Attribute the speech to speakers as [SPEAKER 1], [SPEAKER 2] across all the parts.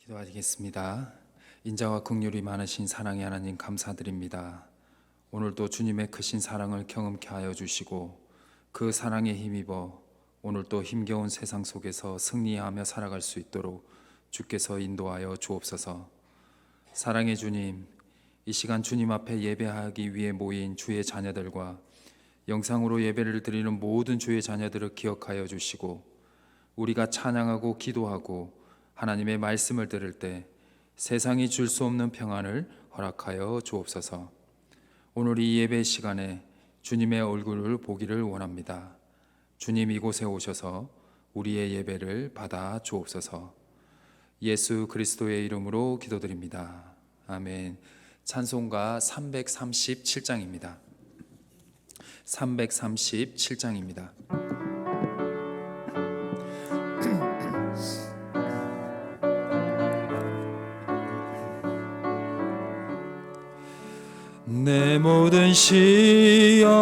[SPEAKER 1] 기도하시겠습니다. 인자와 긍휼이 많으신 사랑의 하나님 감사드립니다. 오늘도 주님의 크신 사랑을 경험케 하여 주시고 그 사랑에 힘입어 오늘도 힘겨운 세상 속에서 승리하며 살아갈 수 있도록 주께서 인도하여 주옵소서. 사랑의 주님, 이 시간 주님 앞에 예배하기 위해 모인 주의 자녀들과 영상으로 예배를 드리는 모든 주의 자녀들을 기억하여 주시고 우리가 찬양하고 기도하고 하나님의 말씀을 들을 때 세상이 줄 수 없는 평안을 허락하여 주옵소서. 오늘 이 예배 시간에 주님의 얼굴을 보기를 원합니다. 주님 이곳에 오셔서 우리의 예배를 받아 주옵소서. 예수 그리스도의 이름으로 기도드립니다. 아멘. 찬송가 337장입니다. 337장입니다. 내 모든 시험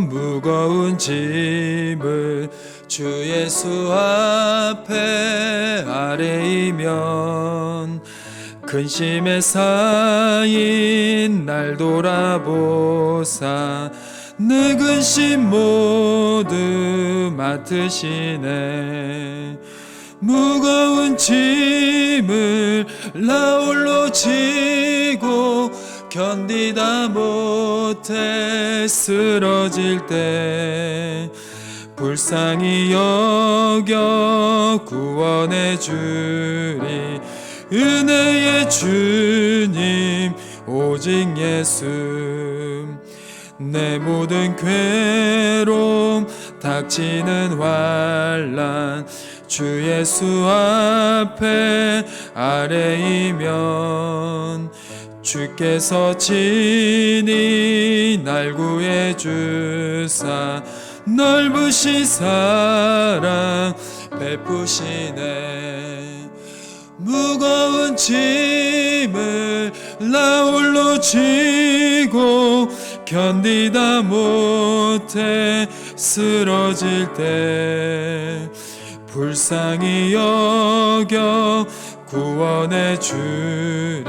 [SPEAKER 1] 무거운 짐을 주 예수 앞에 아뢰이면 근심에 쌓인 날 돌아보사 내 근심 모두 맡으시네. 무거운 짐을 나 홀로 지고 견디다 못해 쓰러질 때 불쌍히 여겨 구원해 주리 은혜의 주님 오직 예수. 내 모든 괴로움 닥치는 환난 주 예수 앞에 아뢰이면 주께서 친히 날 구해 주사 넓으신 사랑 베푸시네. 무거운 짐을 나 홀로 지고 견디다 못해 쓰러질 때 불쌍히 여겨 구원해 주리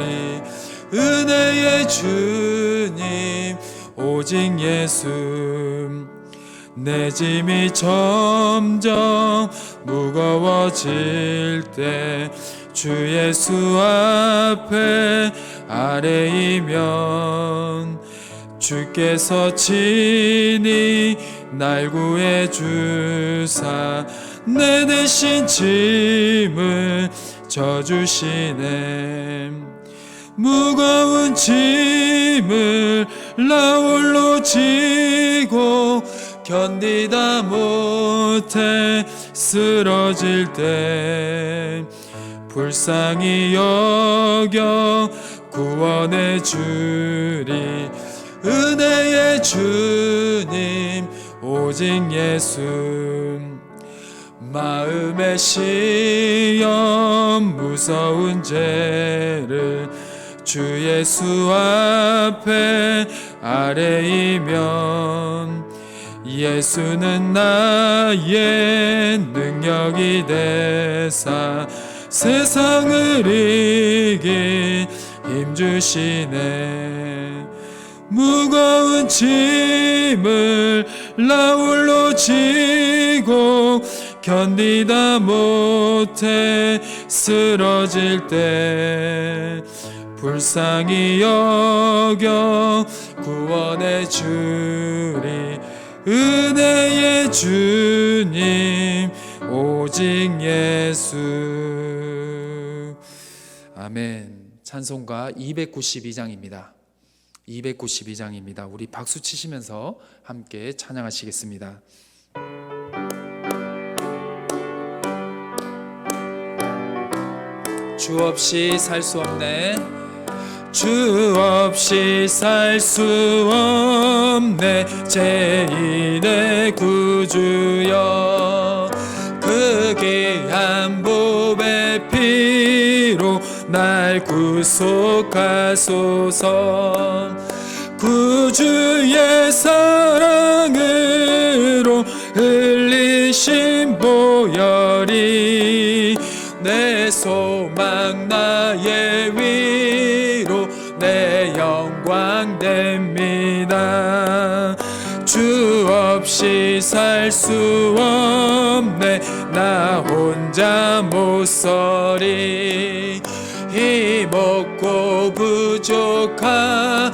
[SPEAKER 1] 은혜의 주님 오직 예수. 내 짐이 점점 무거워질 때 주 예수 앞에 아뢰이면 주께서 친히 날 구해 주사 내 대신 짐을 져주시네. 무거운 짐을 나 홀로 지고 견디다 못해 쓰러질 때 불쌍히 여겨 구원해 주리 은혜의 주님 오직 예수. 마음의 시험 무서운 죄를 주 예수 앞에 아뢰이면 예수는 나의 능력이 되사 세상을 이길 힘 주시네. 무거운 짐을 나 홀로 지고 견디다 못해 쓰러질 때 불쌍히 여겨 구원해 주리 은혜의 주님 오직 예수. 아멘. 찬송가 292장입니다. 292장입니다. 우리 박수 치시면서 함께 찬양하시겠습니다. 주 없이 살 수 없네. 주 없이 살 수 없네. 죄인의 구주여 그 귀한 보배 피로 날 구속하소서. 구주의 사랑으로 흘리신 보혈이 내 소망 나의 위로 내 영광 됩니다. 주 없이 살 수 없네 나 혼자 못 서리. 힘없고 부족하며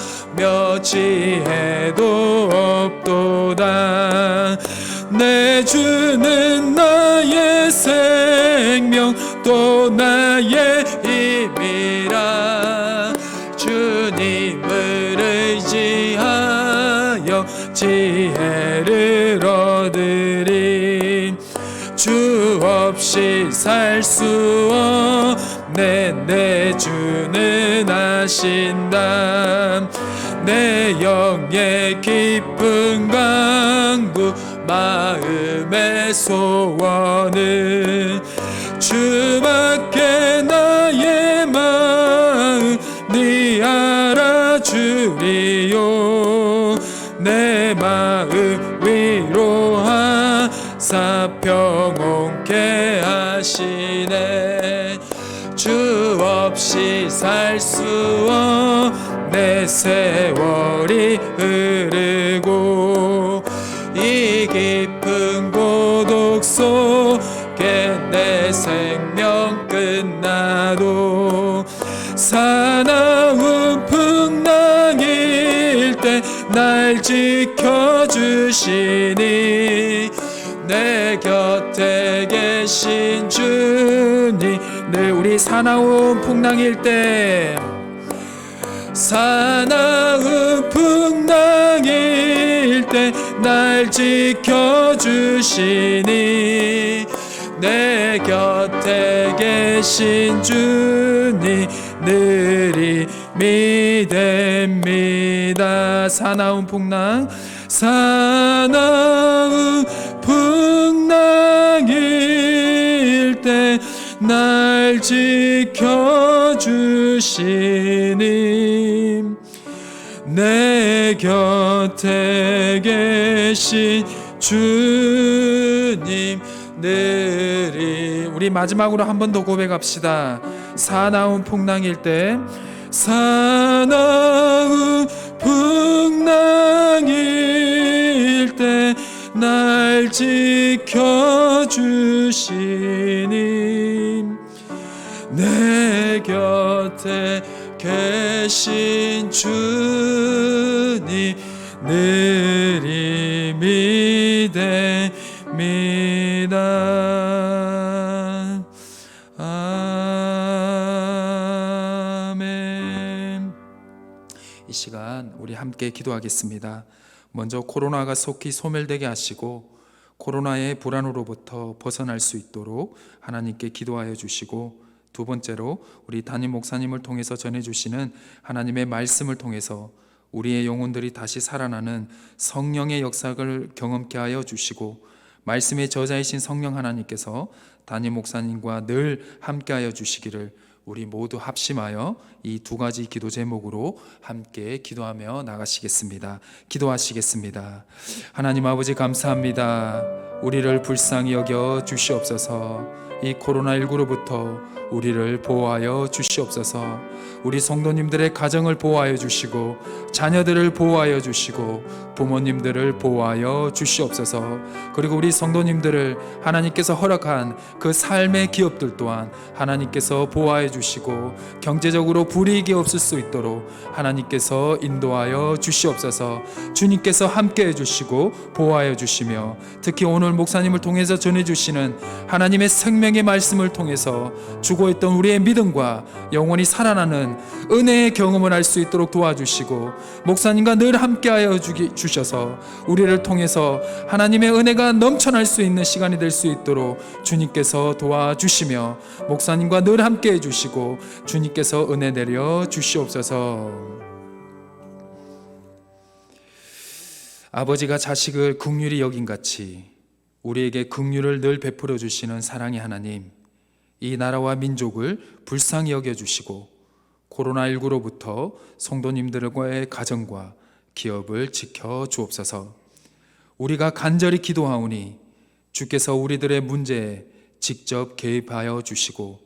[SPEAKER 1] 지혜도 없도다. 내 주는 나의 생명 또 나의 힘이라. 주님을 의지하여 지혜를 얻으리. 주 없이 살 수 없네 내 주는 아신다. 내 영의 깊은 강구 마음의 소원은 주밖에 나의 마음이 알아주리요. 내 마음 위로하사 평온케 하시네. 주 없이 살 수 없네 세월이 흐르고 이 깊은 고독 속에 내 생명 끝나도 사나운 풍랑일 때 날 지켜주시니 내 곁에 계신 주님. 늘 우리 사나운 풍랑일 때 사나운 풍랑일 때 날 지켜주시니 내 곁에 계신 주님 늘 힘이 됩니다. 사나운 풍랑 사나운 풍랑일 때 날 지켜주시니 내 곁에 계신 주님 늘이. 우리 마지막으로 한 번 더 고백합시다. 사나운 풍랑일 때 사나운 풍랑일 때 날 지켜주시니 내 곁에 계신 주님 늘 힘이 됩니다. 아멘. 이 시간 우리 함께 기도하겠습니다. 먼저 코로나가 속히 소멸되게 하시고 코로나의 불안으로부터 벗어날 수 있도록 하나님께 기도하여 주시고, 두 번째로 우리 담임 목사님을 통해서 전해주시는 하나님의 말씀을 통해서 우리의 영혼들이 다시 살아나는 성령의 역사를 경험케 하여 주시고, 말씀의 저자이신 성령 하나님께서 담임 목사님과 늘 함께하여 주시기를 우리 모두 합심하여 이 두 가지 기도 제목으로 함께 기도하며 나가시겠습니다. 기도하시겠습니다. 하나님 아버지 감사합니다. 우리를 불쌍히 여겨 주시옵소서. 이 코로나19로부터 우리를 보호하여 주시옵소서. 우리 성도님들의 가정을 보호하여 주시고 자녀들을 보호하여 주시고 부모님들을 보호하여 주시옵소서. 그리고 우리 성도님들을 하나님께서 허락한 그 삶의 기업들 또한 하나님께서 보호하여 주시고 경제적으로 불이익이 없을 수 있도록 하나님께서 인도하여 주시옵소서. 주님께서 함께해 주시고 보호하여 주시며, 특히 오늘 목사님을 통해서 전해주시는 하나님의 생명의 말씀을 통해서 죽어있던 우리의 믿음과 영원히 살아나는 은혜의 경험을 할 수 있도록 도와주시고, 목사님과 늘 함께하여 주셔서 우리를 통해서 하나님의 은혜가 넘쳐날 수 있는 시간이 될 수 있도록 주님께서 도와주시며, 목사님과 늘 함께해 주시고 주님께서 은혜 내려 주시옵소서. 아버지가 자식을 긍휼히 여긴같이 우리에게 긍휼을 늘 베풀어 주시는 사랑의 하나님, 이 나라와 민족을 불쌍히 여겨주시고 코로나19로부터 성도님들과의 가정과 기업을 지켜주옵소서. 우리가 간절히 기도하오니 주께서 우리들의 문제에 직접 개입하여 주시고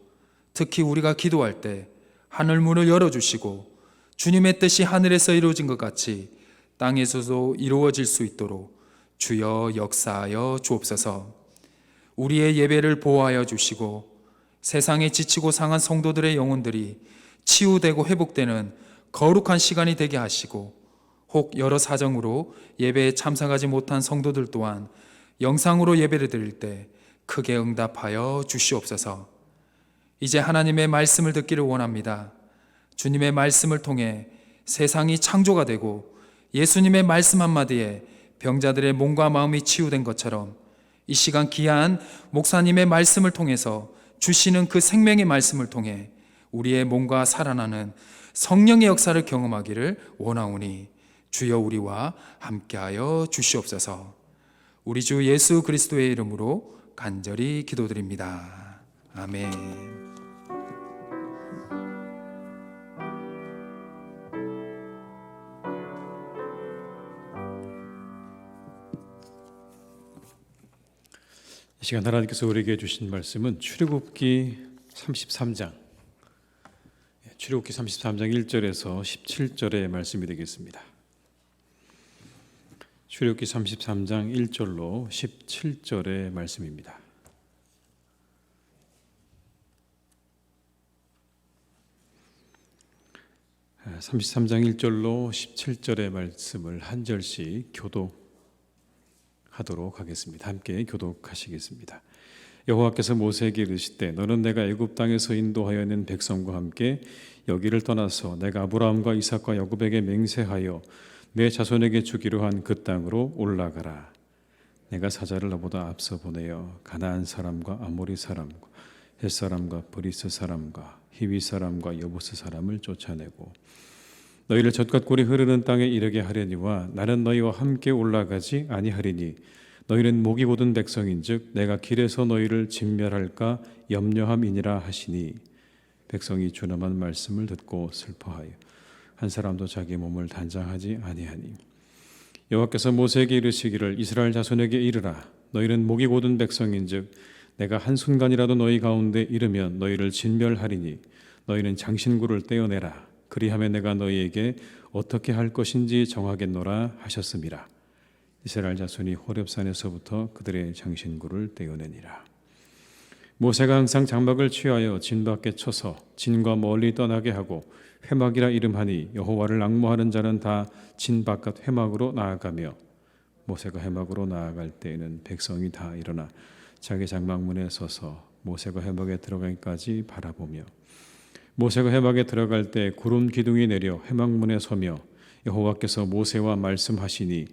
[SPEAKER 1] 특히 우리가 기도할 때 하늘 문을 열어주시고 주님의 뜻이 하늘에서 이루어진 것 같이 땅에서도 이루어질 수 있도록 주여 역사하여 주옵소서. 우리의 예배를 보호하여 주시고 세상에 지치고 상한 성도들의 영혼들이 치유되고 회복되는 거룩한 시간이 되게 하시고, 혹 여러 사정으로 예배에 참석하지 못한 성도들 또한 영상으로 예배를 드릴 때 크게 응답하여 주시옵소서. 이제 하나님의 말씀을 듣기를 원합니다. 주님의 말씀을 통해 세상이 창조가 되고 예수님의 말씀 한마디에 병자들의 몸과 마음이 치유된 것처럼 이 시간 귀한 목사님의 말씀을 통해서 주시는 그 생명의 말씀을 통해 우리의 몸과 살아나는 성령의 역사를 경험하기를 원하오니 주여 우리와 함께하여 주시옵소서. 우리 주 예수 그리스도의 이름으로 간절히 기도드립니다. 아멘.
[SPEAKER 2] 이 시간 하나님께서 우리에게 주신 말씀은 출애굽기 33장 1절에서 17절의 말씀이 되겠습니다. 출애굽기 33장 1절로 17절의 말씀입니다. 아, 33장 1절로 17절의 말씀을 한 절씩 교독하도록 하겠습니다. 함께 교독하시겠습니다. 여호와께서 모세에게 이르시되 너는 내가 애굽 땅에서 인도하여 낸 백성과 함께 여기를 떠나서 내가 아브라함과 이삭과 야곱에게 맹세하여 내 자손에게 주기로 한 그 땅으로 올라가라. 내가 사자를 너보다 앞서 보내어 가나안 사람과 아모리 사람과 헷 사람과 브리스 사람과 히위 사람과 여부스 사람을 쫓아내고 너희를 젖과 꿀이 흐르는 땅에 이르게 하려니와 나는 너희와 함께 올라가지 아니하리니 너희는 목이 곧은 백성인즉 내가 길에서 너희를 진멸할까 염려함이니라 하시니 백성이 준엄한 말씀을 듣고 슬퍼하여 한 사람도 자기 몸을 단장하지 아니하니 여호와께서 모세에게 이르시기를 이스라엘 자손에게 이르라. 너희는 목이 곧은 백성인즉 내가 한순간이라도 너희 가운데 이르면 너희를 진멸하리니 너희는 장신구를 떼어내라. 그리하면 내가 너희에게 어떻게 할 것인지 정하겠노라 하셨음이라. 이스라엘 자손이 호렙산에서부터 그들의 장신구를 떼어내니라. 모세가 항상 장막을 취하여 진 밖에 쳐서 진과 멀리 떠나게 하고 회막이라 이름하니 여호와를 앙모하는 자는 다 진 바깥 회막으로 나아가며 모세가 회막으로 나아갈 때에는 백성이 다 일어나 자기 장막문에 서서 모세가 회막에 들어가기까지 바라보며 모세가 회막에 들어갈 때 구름 기둥이 내려 회막문에 서며 여호와께서 모세와 말씀하시니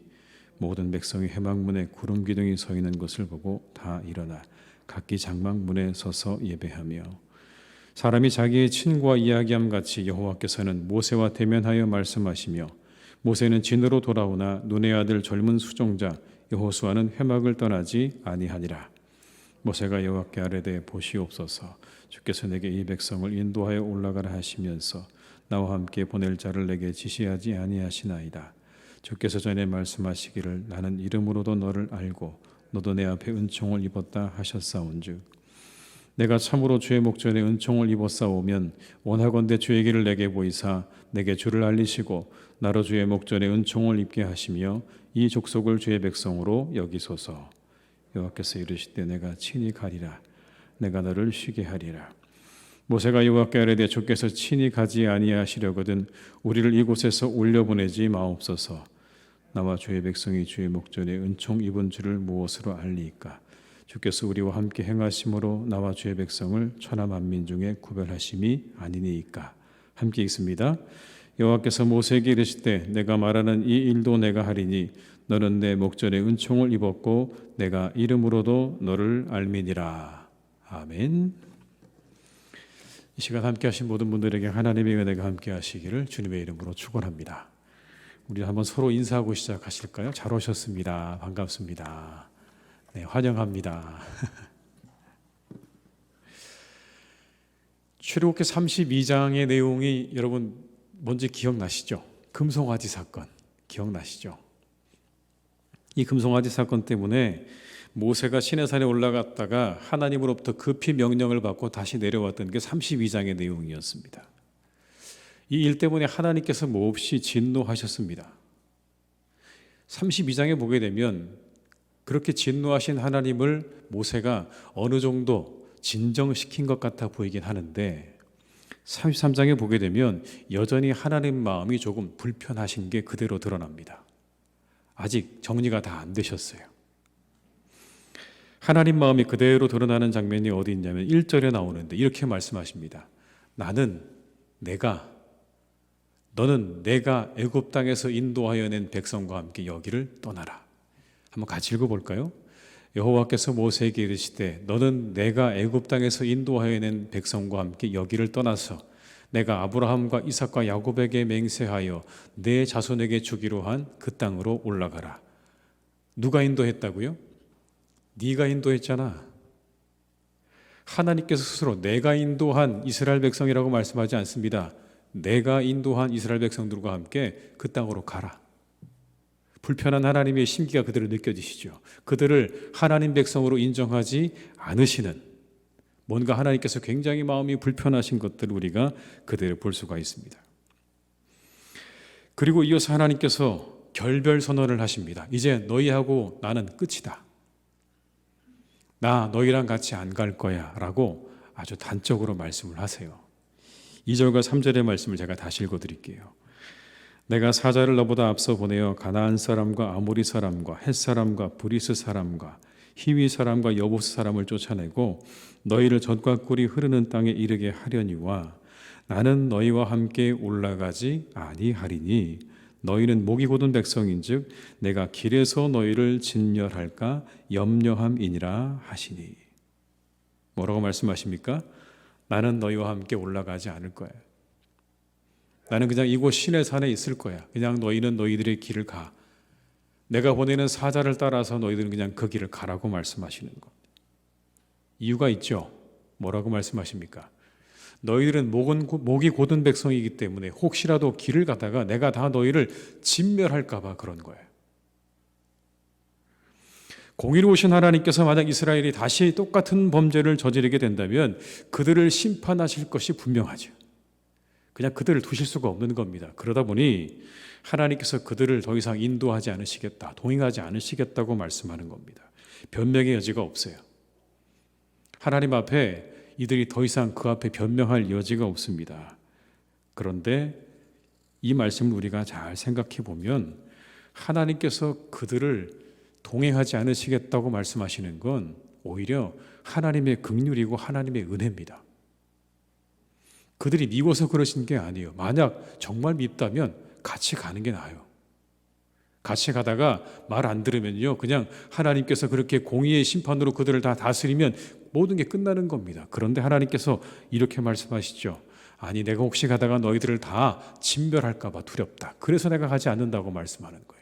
[SPEAKER 2] 모든 백성이 회막문에 구름 기둥이 서 있는 것을 보고 다 일어나 각기 장막문에 서서 예배하며 사람이 자기의 친구와 이야기함 같이 여호와께서는 모세와 대면하여 말씀하시며 모세는 진으로 돌아오나 눈의 아들 젊은 수종자 여호수아는 회막을 떠나지 아니하니라. 모세가 여호와께 아뢰되 보시옵소서 주께서 내게 이 백성을 인도하여 올라가라 하시면서 나와 함께 보낼 자를 내게 지시하지 아니하시나이다. 주께서 전에 말씀하시기를 나는 이름으로도 너를 알고 너도 내 앞에 은총을 입었다 하셨사온즉 내가 참으로 주의 목전에 은총을 입었사오면 원하건대 주의 길을 내게 보이사 내게 주를 알리시고 나로 주의 목전에 은총을 입게 하시며 이 족속을 주의 백성으로 여기소서. 여호와께서 이르시되 내가 친히 가리라. 내가 너를 쉬게 하리라. 모세가 여호와께 아뢰되 주께서 친히 가지 아니하시려거든 우리를 이곳에서 올려보내지 마옵소서. 나와 주의 백성이 주의 목전에 은총 입은 줄을 무엇으로 알리이까. 주께서 우리와 함께 행하심으로 나와 주의 백성을 천하 만민 중에 구별하심이 아니니이까. 함께 읽습니다. 여호와께서 모세에게 이르시되 내가 말하는 이 일도 내가 하리니 너는 내 목전에 은총을 입었고 내가 이름으로도 너를 알미니라. 아멘. 이 시간 함께 하신 모든 분들에게 하나님의 은혜가 함께 하시기를 주님의 이름으로 축원합니다. 우리 한번 서로 인사하고 시작하실까요? 잘 오셨습니다. 반갑습니다. 네, 환영합니다. 출애굽기 32장의 내용이 여러분 뭔지 기억나시죠? 금송아지 사건 기억나시죠? 이 금송아지 사건 때문에 모세가 시내산에 올라갔다가 하나님으로부터 급히 명령을 받고 다시 내려왔던 게 32장의 내용이었습니다. 이 일 때문에 하나님께서 몹시 진노하셨습니다. 32장에 보게 되면 그렇게 진노하신 하나님을 모세가 어느 정도 진정시킨 것 같아 보이긴 하는데 33장에 보게 되면 여전히 하나님 마음이 조금 불편하신 게 그대로 드러납니다. 아직 정리가 다 안 되셨어요. 하나님 마음이 그대로 드러나는 장면이 어디 있냐면 1절에 나오는데 이렇게 말씀하십니다. 너는 내가 애굽 땅에서 인도하여 낸 백성과 함께 여기를 떠나라. 한번 같이 읽어볼까요? 여호와께서 모세에게 이르시되 너는 내가 애굽 땅에서 인도하여 낸 백성과 함께 여기를 떠나서 내가 아브라함과 이삭과 야곱에게 맹세하여 내 자손에게 주기로 한 그 땅으로 올라가라. 누가 인도했다고요? 네가 인도했잖아. 하나님께서 스스로 내가 인도한 이스라엘 백성이라고 말씀하지 않습니다. 내가 인도한 이스라엘 백성들과 함께 그 땅으로 가라. 불편한 하나님의 심기가 그들을 느껴지시죠. 그들을 하나님 백성으로 인정하지 않으시는 뭔가 하나님께서 굉장히 마음이 불편하신 것들을 우리가 그대로 볼 수가 있습니다. 그리고 이어서 하나님께서 결별 선언을 하십니다. 이제 너희하고 나는 끝이다. 나 너희랑 같이 안 갈 거야 라고 아주 단적으로 말씀을 하세요. 2절과 3절의 말씀을 제가 다시 읽어드릴게요. 내가 사자를 너보다 앞서 보내어 가나안 사람과 아모리 사람과 헷 사람과 브리스 사람과 히위 사람과 여부스 사람을 쫓아내고 너희를 젖과 꿀이 흐르는 땅에 이르게 하려니와 나는 너희와 함께 올라가지 아니하리니 너희는 목이 곧은 백성인즉 내가 길에서 너희를 진멸할까 염려함이니라 하시니. 뭐라고 말씀하십니까? 나는 너희와 함께 올라가지 않을 거야. 나는 그냥 이곳 시내산에 있을 거야. 그냥 너희는 너희들의 길을 가. 내가 보내는 사자를 따라서 너희들은 그냥 그 길을 가라고 말씀하시는 것. 이유가 있죠. 뭐라고 말씀하십니까? 너희들은 목이 곧은 백성이기 때문에 혹시라도 길을 가다가 내가 다 너희를 진멸할까 봐 그런 거예요. 공의로우신 하나님께서 만약 이스라엘이 다시 똑같은 범죄를 저지르게 된다면 그들을 심판하실 것이 분명하죠. 그냥 그들을 두실 수가 없는 겁니다. 그러다 보니 하나님께서 그들을 더 이상 인도하지 않으시겠다, 동행하지 않으시겠다고 말씀하는 겁니다. 변명의 여지가 없어요. 하나님 앞에 이들이 더 이상 그 앞에 변명할 여지가 없습니다. 그런데 이 말씀을 우리가 잘 생각해 보면 하나님께서 그들을 동행하지 않으시겠다고 말씀하시는 건 오히려 하나님의 긍휼이고 하나님의 은혜입니다. 그들이 미워서 그러신 게 아니에요. 만약 정말 밉다면 같이 가는 게 나아요. 같이 가다가 말 안 들으면요, 그냥 하나님께서 그렇게 공의의 심판으로 그들을 다 다스리면 모든 게 끝나는 겁니다. 그런데 하나님께서 이렇게 말씀하시죠. 아니, 내가 혹시 가다가 너희들을 다 진멸할까 봐 두렵다. 그래서 내가 가지 않는다고 말씀하는 거예요.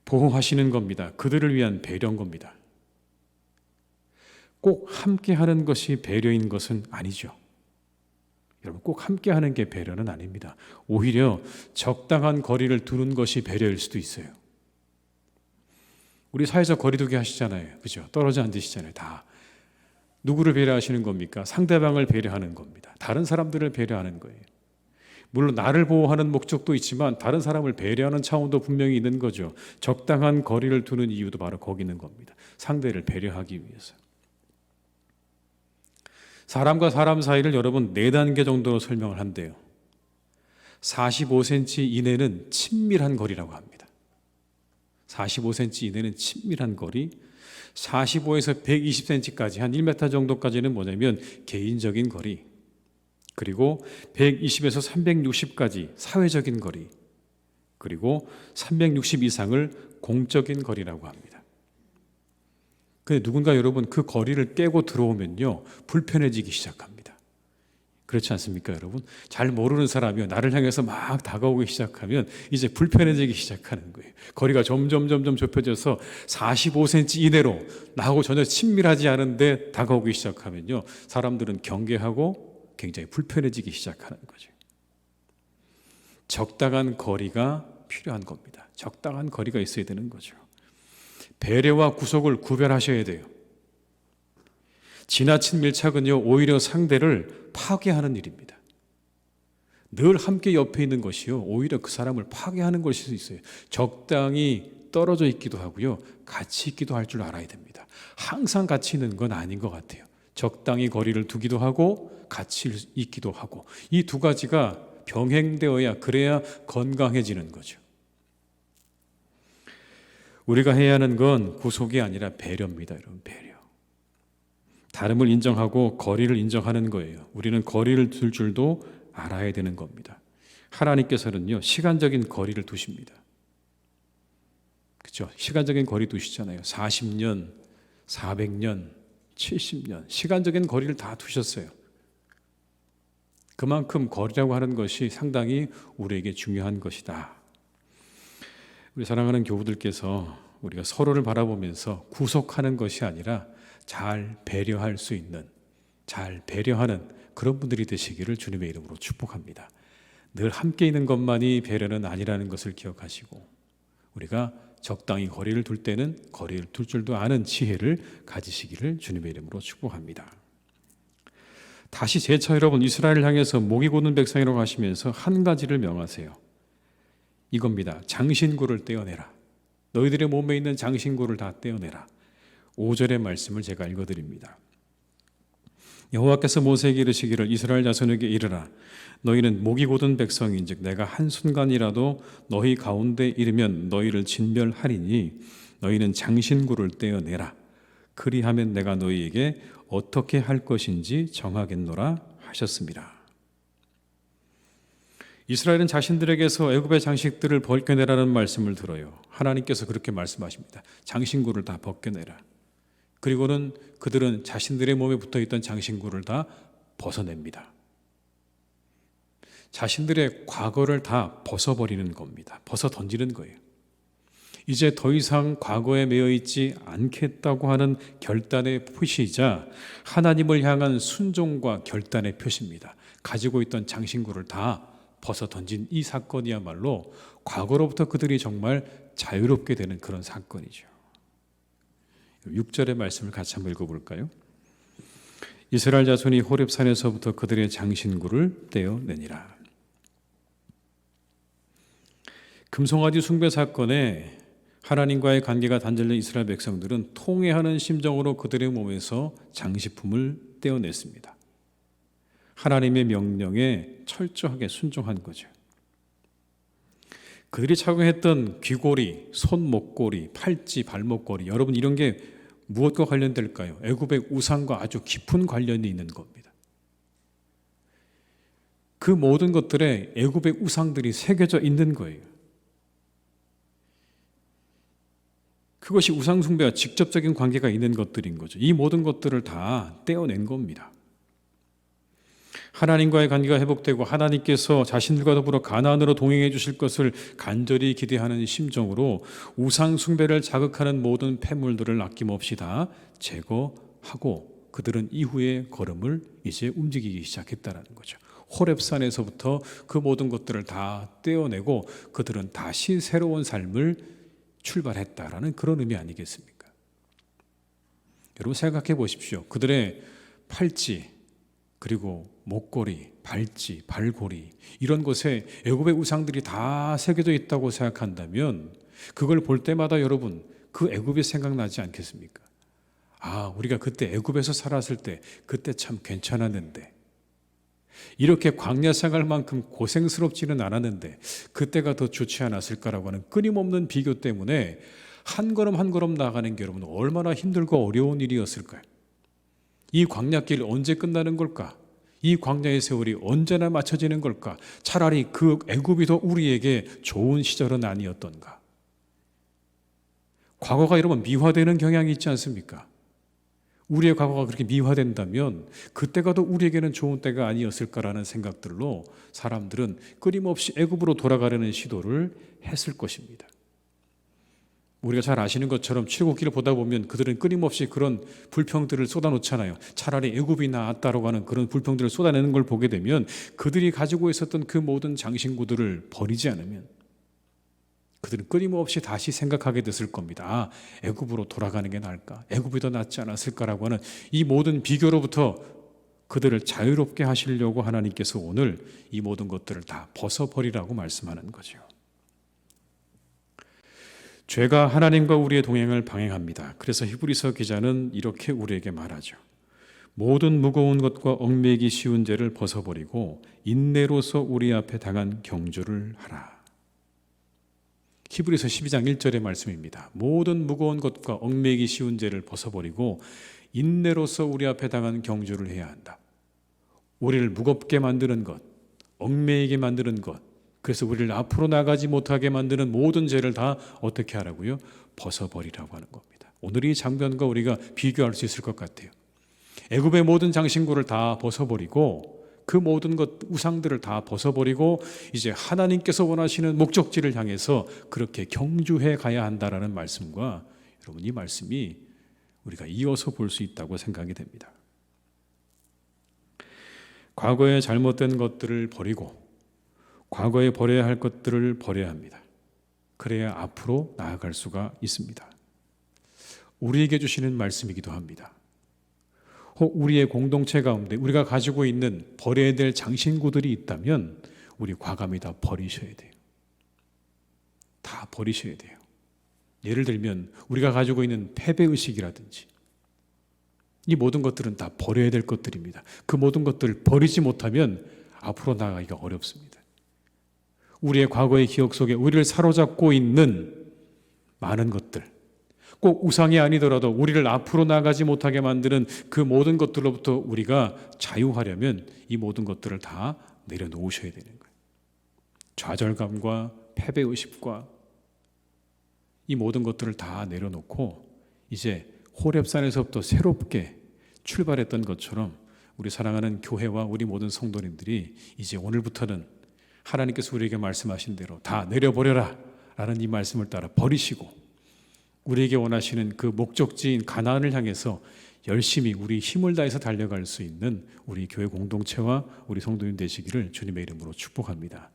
[SPEAKER 2] 보호하시는 겁니다. 그들을 위한 배려인 겁니다. 꼭 함께 하는 것이 배려인 것은 아니죠. 여러분, 꼭 함께 하는 게 배려는 아닙니다. 오히려 적당한 거리를 두는 것이 배려일 수도 있어요. 우리 사회적 거리두기 하시잖아요. 그죠? 떨어져 앉으시잖아요. 다. 누구를 배려하시는 겁니까? 상대방을 배려하는 겁니다. 다른 사람들을 배려하는 거예요. 물론 나를 보호하는 목적도 있지만 다른 사람을 배려하는 차원도 분명히 있는 거죠. 적당한 거리를 두는 이유도 바로 거기 있는 겁니다. 상대를 배려하기 위해서. 사람과 사람 사이를 여러분 4단계 정도로 설명을 한대요. 45cm 이내는 친밀한 거리라고 합니다. 45cm 이내는 친밀한 거리, 45에서 120cm까지 한 1m 정도까지는 뭐냐면 개인적인 거리, 그리고 120에서 360까지 사회적인 거리, 그리고 360 이상을 공적인 거리라고 합니다. 근데 누군가 여러분 그 거리를 깨고 들어오면요, 불편해지기 시작합니다. 그렇지 않습니까, 여러분? 잘 모르는 사람이요, 나를 향해서 막 다가오기 시작하면 이제 불편해지기 시작하는 거예요. 거리가 점점 좁혀져서 45cm 이내로 나하고 전혀 친밀하지 않은데 다가오기 시작하면요, 사람들은 경계하고 굉장히 불편해지기 시작하는 거죠. 적당한 거리가 필요한 겁니다. 적당한 거리가 있어야 되는 거죠. 배려와 구속을 구별하셔야 돼요. 지나친 밀착은요, 오히려 상대를 파괴하는 일입니다. 늘 함께 옆에 있는 것이요, 오히려 그 사람을 파괴하는 것일 수 있어요. 적당히 떨어져 있기도 하고요, 같이 있기도 할 줄 알아야 됩니다. 항상 같이 있는 건 아닌 것 같아요. 적당히 거리를 두기도 하고 같이 있기도 하고, 이 두 가지가 병행되어야, 그래야 건강해지는 거죠. 우리가 해야 하는 건 구속이 아니라 배려입니다. 여러분, 배려. 다름을 인정하고 거리를 인정하는 거예요. 우리는 거리를 둘 줄도 알아야 되는 겁니다. 하나님께서는요, 시간적인 거리를 두십니다. 그렇죠? 시간적인 거리 두시잖아요. 40년, 400년, 70년 시간적인 거리를 다 두셨어요. 그만큼 거리라고 하는 것이 상당히 우리에게 중요한 것이다. 우리 사랑하는 교우들께서 우리가 서로를 바라보면서 구속하는 것이 아니라 잘 배려할 수 있는, 잘 배려하는 그런 분들이 되시기를 주님의 이름으로 축복합니다. 늘 함께 있는 것만이 배려는 아니라는 것을 기억하시고, 우리가 적당히 거리를 둘 때는 거리를 둘 줄도 아는 지혜를 가지시기를 주님의 이름으로 축복합니다. 다시 재차 여러분, 이스라엘을 향해서 목이 고는 백성이라고 하시면서 한 가지를 명하세요. 이겁니다. 장신구를 떼어내라. 너희들의 몸에 있는 장신구를 다 떼어내라. 5절의 말씀을 제가 읽어드립니다. 여호와께서 모세에게 이르시기를 이스라엘 자손에게 이르라. 너희는 목이 곧은 백성인즉 내가 한순간이라도 너희 가운데 이르면 너희를 진멸하리니 너희는 장신구를 떼어내라. 그리하면 내가 너희에게 어떻게 할 것인지 정하겠노라 하셨습니다. 이스라엘은 자신들에게서 애굽의 장식들을 벗겨내라는 말씀을 들어요. 하나님께서 그렇게 말씀하십니다. 장신구를 다 벗겨내라. 그리고는 그들은 자신들의 몸에 붙어있던 장신구를 다 벗어냅니다. 자신들의 과거를 다 벗어버리는 겁니다. 벗어 던지는 거예요. 이제 더 이상 과거에 매여 있지 않겠다고 하는 결단의 표시이자 하나님을 향한 순종과 결단의 표시입니다. 가지고 있던 장신구를 다 벗어 던진 이 사건이야말로 과거로부터 그들이 정말 자유롭게 되는 그런 사건이죠. 6절의 말씀을 같이 한번 읽어볼까요? 이스라엘 자손이 호렙산에서부터 그들의 장신구를 떼어내니라. 금송아지 숭배 사건에 하나님과의 관계가 단절된 이스라엘 백성들은 통회하는 심정으로 그들의 몸에서 장식품을 떼어냈습니다. 하나님의 명령에 철저하게 순종한 거죠. 그들이 착용했던 귀고리, 손목고리, 팔찌, 발목고리, 여러분 이런 게 무엇과 관련될까요? 애굽의 우상과 아주 깊은 관련이 있는 겁니다. 그 모든 것들에 애굽의 우상들이 새겨져 있는 거예요. 그것이 우상 숭배와 직접적인 관계가 있는 것들인 거죠. 이 모든 것들을 다 떼어낸 겁니다. 하나님과의 관계가 회복되고 하나님께서 자신들과 더불어 가나안으로 동행해 주실 것을 간절히 기대하는 심정으로 우상 숭배를 자극하는 모든 폐물들을 아낌없이 다 제거하고 그들은 이후의 걸음을 이제 움직이기 시작했다는 거죠. 호렙산에서부터 그 모든 것들을 다 떼어내고 그들은 다시 새로운 삶을 출발했다라는 그런 의미 아니겠습니까? 여러분 생각해 보십시오. 그들의 팔찌, 그리고 목걸이, 발찌, 발고리 이런 곳에 애굽의 우상들이 다 새겨져 있다고 생각한다면 그걸 볼 때마다 여러분 그 애굽이 생각나지 않겠습니까? 아, 우리가 그때 애굽에서 살았을 때 그때 참 괜찮았는데 이렇게 광야 생활만큼 고생스럽지는 않았는데 그때가 더 좋지 않았을까라고 하는 끊임없는 비교 때문에 한 걸음 한 걸음 나아가는 게 여러분 얼마나 힘들고 어려운 일이었을까요? 이 광야길 언제 끝나는 걸까? 이 광야의 세월이 언제나 맞춰지는 걸까? 차라리 그 애굽이 더 우리에게 좋은 시절은 아니었던가? 과거가 여러분 미화되는 경향이 있지 않습니까? 우리의 과거가 그렇게 미화된다면 그때가 더 우리에게는 좋은 때가 아니었을까라는 생각들로 사람들은 끊임없이 애굽으로 돌아가려는 시도를 했을 것입니다. 우리가 잘 아시는 것처럼 출애굽기를 보다 보면 그들은 끊임없이 그런 불평들을 쏟아놓잖아요. 차라리 애굽이 나았다라고 하는 그런 불평들을 쏟아내는 걸 보게 되면 그들이 가지고 있었던 그 모든 장신구들을 버리지 않으면 그들은 끊임없이 다시 생각하게 됐을 겁니다. 아, 애굽으로 돌아가는 게 나을까? 애굽이 더 낫지 않았을까라고 하는 이 모든 비교로부터 그들을 자유롭게 하시려고 하나님께서 오늘 이 모든 것들을 다 벗어버리라고 말씀하는 거죠. 죄가 하나님과 우리의 동행을 방해합니다. 그래서 히브리서 기자는 이렇게 우리에게 말하죠. 모든 무거운 것과 얽매이기 쉬운 죄를 벗어버리고 인내로서 우리 앞에 당한 경주를 하라. 히브리서 12장 1절의 말씀입니다. 모든 무거운 것과 얽매이기 쉬운 죄를 벗어버리고 인내로서 우리 앞에 당한 경주를 해야 한다. 우리를 무겁게 만드는 것, 얽매이게 만드는 것, 그래서 우리를 앞으로 나가지 못하게 만드는 모든 죄를 다 어떻게 하라고요? 벗어버리라고 하는 겁니다. 오늘 이 장면과 우리가 비교할 수 있을 것 같아요. 애굽의 모든 장신구를 다 벗어버리고 그 모든 것 우상들을 다 벗어버리고 이제 하나님께서 원하시는 목적지를 향해서 그렇게 경주해 가야 한다라는 말씀과 여러분 이 말씀이 우리가 이어서 볼 수 있다고 생각이 됩니다. 과거에 잘못된 것들을 버리고 과거에 버려야 할 것들을 버려야 합니다. 그래야 앞으로 나아갈 수가 있습니다. 우리에게 주시는 말씀이기도 합니다. 혹 우리의 공동체 가운데 우리가 가지고 있는 버려야 될 장신구들이 있다면 우리 과감히 다 버리셔야 돼요. 다 버리셔야 돼요. 예를 들면 우리가 가지고 있는 패배의식이라든지 이 모든 것들은 다 버려야 될 것들입니다. 그 모든 것들을 버리지 못하면 앞으로 나아가기가 어렵습니다. 우리의 과거의 기억 속에 우리를 사로잡고 있는 많은 것들, 꼭 우상이 아니더라도 우리를 앞으로 나가지 못하게 만드는 그 모든 것들로부터 우리가 자유하려면 이 모든 것들을 다 내려놓으셔야 되는 거예요. 좌절감과 패배의식과 이 모든 것들을 다 내려놓고 이제 호렙산에서부터 새롭게 출발했던 것처럼 우리 사랑하는 교회와 우리 모든 성도님들이 이제 오늘부터는 하나님께서 우리에게 말씀하신 대로 다 내려버려라 라는 이 말씀을 따라 버리시고 우리에게 원하시는 그 목적지인 가나안을 향해서 열심히 우리 힘을 다해서 달려갈 수 있는 우리 교회 공동체와 우리 성도님 되시기를 주님의 이름으로 축복합니다.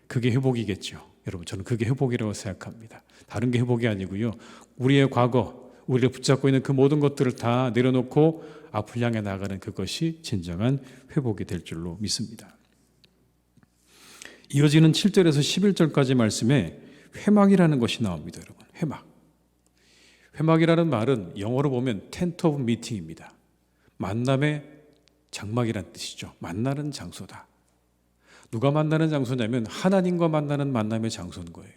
[SPEAKER 2] 그게 회복이겠죠. 여러분 저는 그게 회복이라고 생각합니다. 다른 게 회복이 아니고요. 우리의 과거, 우리를 붙잡고 있는 그 모든 것들을 다 내려놓고 앞을 향해 나가는 그것이 진정한 회복이 될 줄로 믿습니다. 이어지는 7절에서 11절까지 말씀에 회막이라는 것이 나옵니다. 여러분 회막. 회막이라는 말은 영어로 보면 텐트 오브 미팅입니다. 만남의 장막이라는 뜻이죠. 만나는 장소다. 누가 만나는 장소냐면 하나님과 만나는 만남의 장소인 거예요.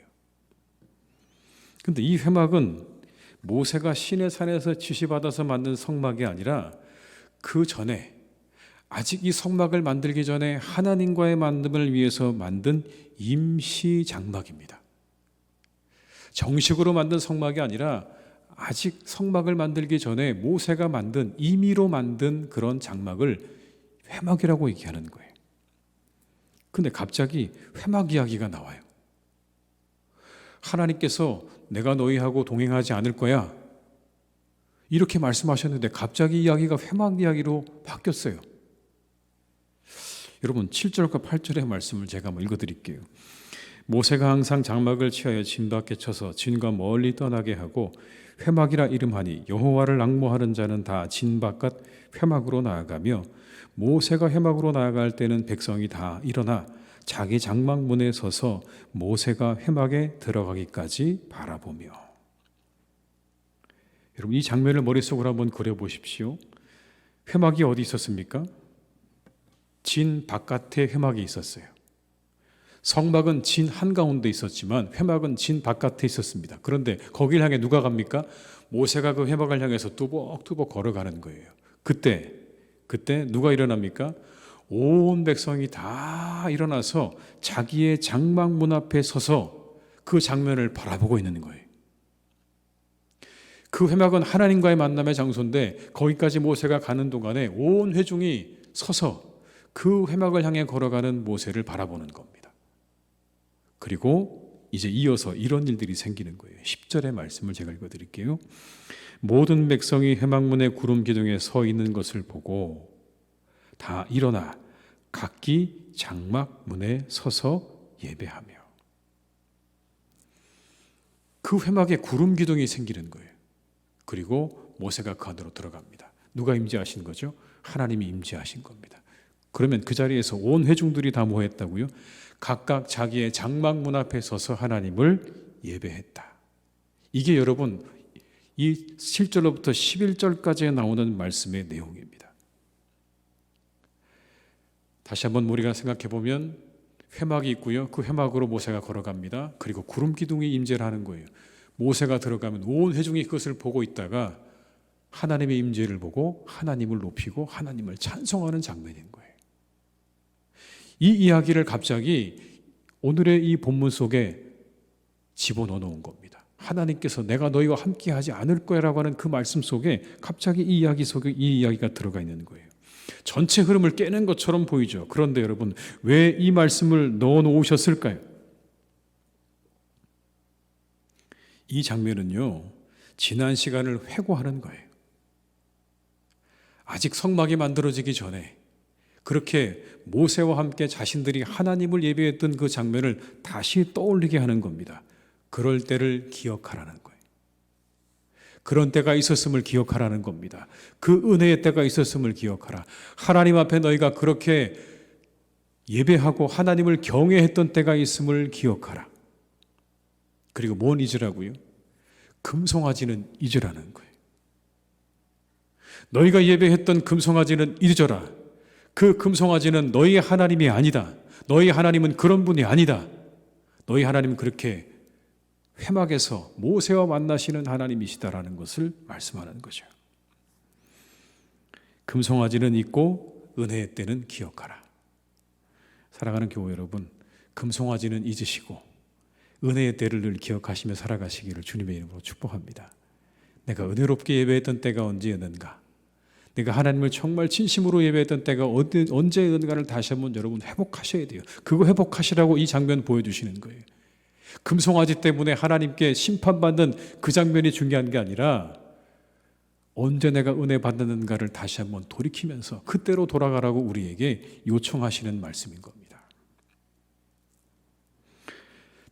[SPEAKER 2] 그런데 이 회막은 모세가 시내산에서 지시받아서 만든 성막이 아니라 그 전에 아직 이 성막을 만들기 전에 하나님과의 만남을 위해서 만든 임시 장막입니다. 정식으로 만든 성막이 아니라 아직 성막을 만들기 전에 모세가 만든 임의로 만든 그런 장막을 회막이라고 얘기하는 거예요. 근데 갑자기 회막 이야기가 나와요. 하나님께서 내가 너희하고 동행하지 않을 거야 이렇게 말씀하셨는데 갑자기 이야기가 회막 이야기로 바뀌었어요. 여러분 7절과 8절의 말씀을 제가 한번 읽어드릴게요. 모세가 항상 장막을 취하여 진 밖에 쳐서 진과 멀리 떠나게 하고 회막이라 이름하니 여호와를 앙모하는 자는 다 진 바깥 회막으로 나아가며 모세가 회막으로 나아갈 때는 백성이 다 일어나 자기 장막 문에 서서 모세가 회막에 들어가기까지 바라보며. 여러분 이 장면을 머릿속으로 한번 그려보십시오. 회막이 어디 있었습니까? 진 바깥에 회막이 있었어요. 성막은 진 한가운데 있었지만 회막은 진 바깥에 있었습니다. 그런데 거기를 향해 누가 갑니까? 모세가 그 회막을 향해서 뚜벅뚜벅 걸어가는 거예요. 그때 누가 일어납니까? 온 백성이 다 일어나서 자기의 장막 문 앞에 서서 그 장면을 바라보고 있는 거예요. 그 회막은 하나님과의 만남의 장소인데 거기까지 모세가 가는 동안에 온 회중이 서서 그 회막을 향해 걸어가는 모세를 바라보는 겁니다. 그리고 이제 이어서 이런 일들이 생기는 거예요. 10절의 말씀을 제가 읽어드릴게요. 모든 백성이 회막문의 구름 기둥에 서 있는 것을 보고 다 일어나 각기 장막 문에 서서 예배하며. 그 회막에 구름 기둥이 생기는 거예요. 그리고 모세가 그 안으로 들어갑니다. 누가 임재하신 거죠? 하나님이 임재하신 겁니다. 그러면 그 자리에서 온 회중들이 다 모였다고요? 각각 자기의 장막 문 앞에 서서 하나님을 예배했다. 이게 여러분 이 7절로부터 11절까지에 나오는 말씀의 내용입니다. 다시 한번 우리가 생각해 보면 회막이 있고요. 그 회막으로 모세가 걸어갑니다. 그리고 구름 기둥이 임재를 하는 거예요. 모세가 들어가면 온 회중이 그것을 보고 있다가 하나님의 임재를 보고 하나님을 높이고 하나님을 찬송하는 장면인 거예요. 이 이야기를 갑자기 오늘의 이 본문 속에 집어넣어 놓은 겁니다. 하나님께서 내가 너희와 함께하지 않을 거야라고 하는 그 말씀 속에 갑자기 이 이야기 속에 이 이야기가 들어가 있는 거예요. 전체 흐름을 깨는 것처럼 보이죠. 그런데 여러분, 왜 이 말씀을 넣어 놓으셨을까요? 이 장면은요, 지난 시간을 회고하는 거예요. 아직 성막이 만들어지기 전에 그렇게 모세와 함께 자신들이 하나님을 예배했던 그 장면을 다시 떠올리게 하는 겁니다. 그럴 때를 기억하라는 거예요. 그런 때가 있었음을 기억하라는 겁니다. 그 은혜의 때가 있었음을 기억하라. 하나님 앞에 너희가 그렇게 예배하고 하나님을 경외했던 때가 있음을 기억하라. 그리고 뭔 잊으라고요? 금송아지는 잊으라는 거예요. 너희가 예배했던 금송아지는 잊어라. 그 금송아지는 너희의 하나님이 아니다. 너희 하나님은 그런 분이 아니다. 너희 하나님은 그렇게 회막에서 모세와 만나시는 하나님이시다라는 것을 말씀하는 거죠. 금송아지는 잊고 은혜의 때는 기억하라. 사랑하는 교회 여러분, 금송아지는 잊으시고 은혜의 때를 늘 기억하시며 살아가시기를 주님의 이름으로 축복합니다. 내가 은혜롭게 예배했던 때가 언제였는가? 내가 하나님을 정말 진심으로 예배했던 때가 언제였는가를 다시 한번 여러분 회복하셔야 돼요. 그거 회복하시라고 이 장면 보여주시는 거예요. 금송아지 때문에 하나님께 심판받는 그 장면이 중요한 게 아니라 언제 내가 은혜 받았는가를 다시 한번 돌이키면서 그때로 돌아가라고 우리에게 요청하시는 말씀인 겁니다.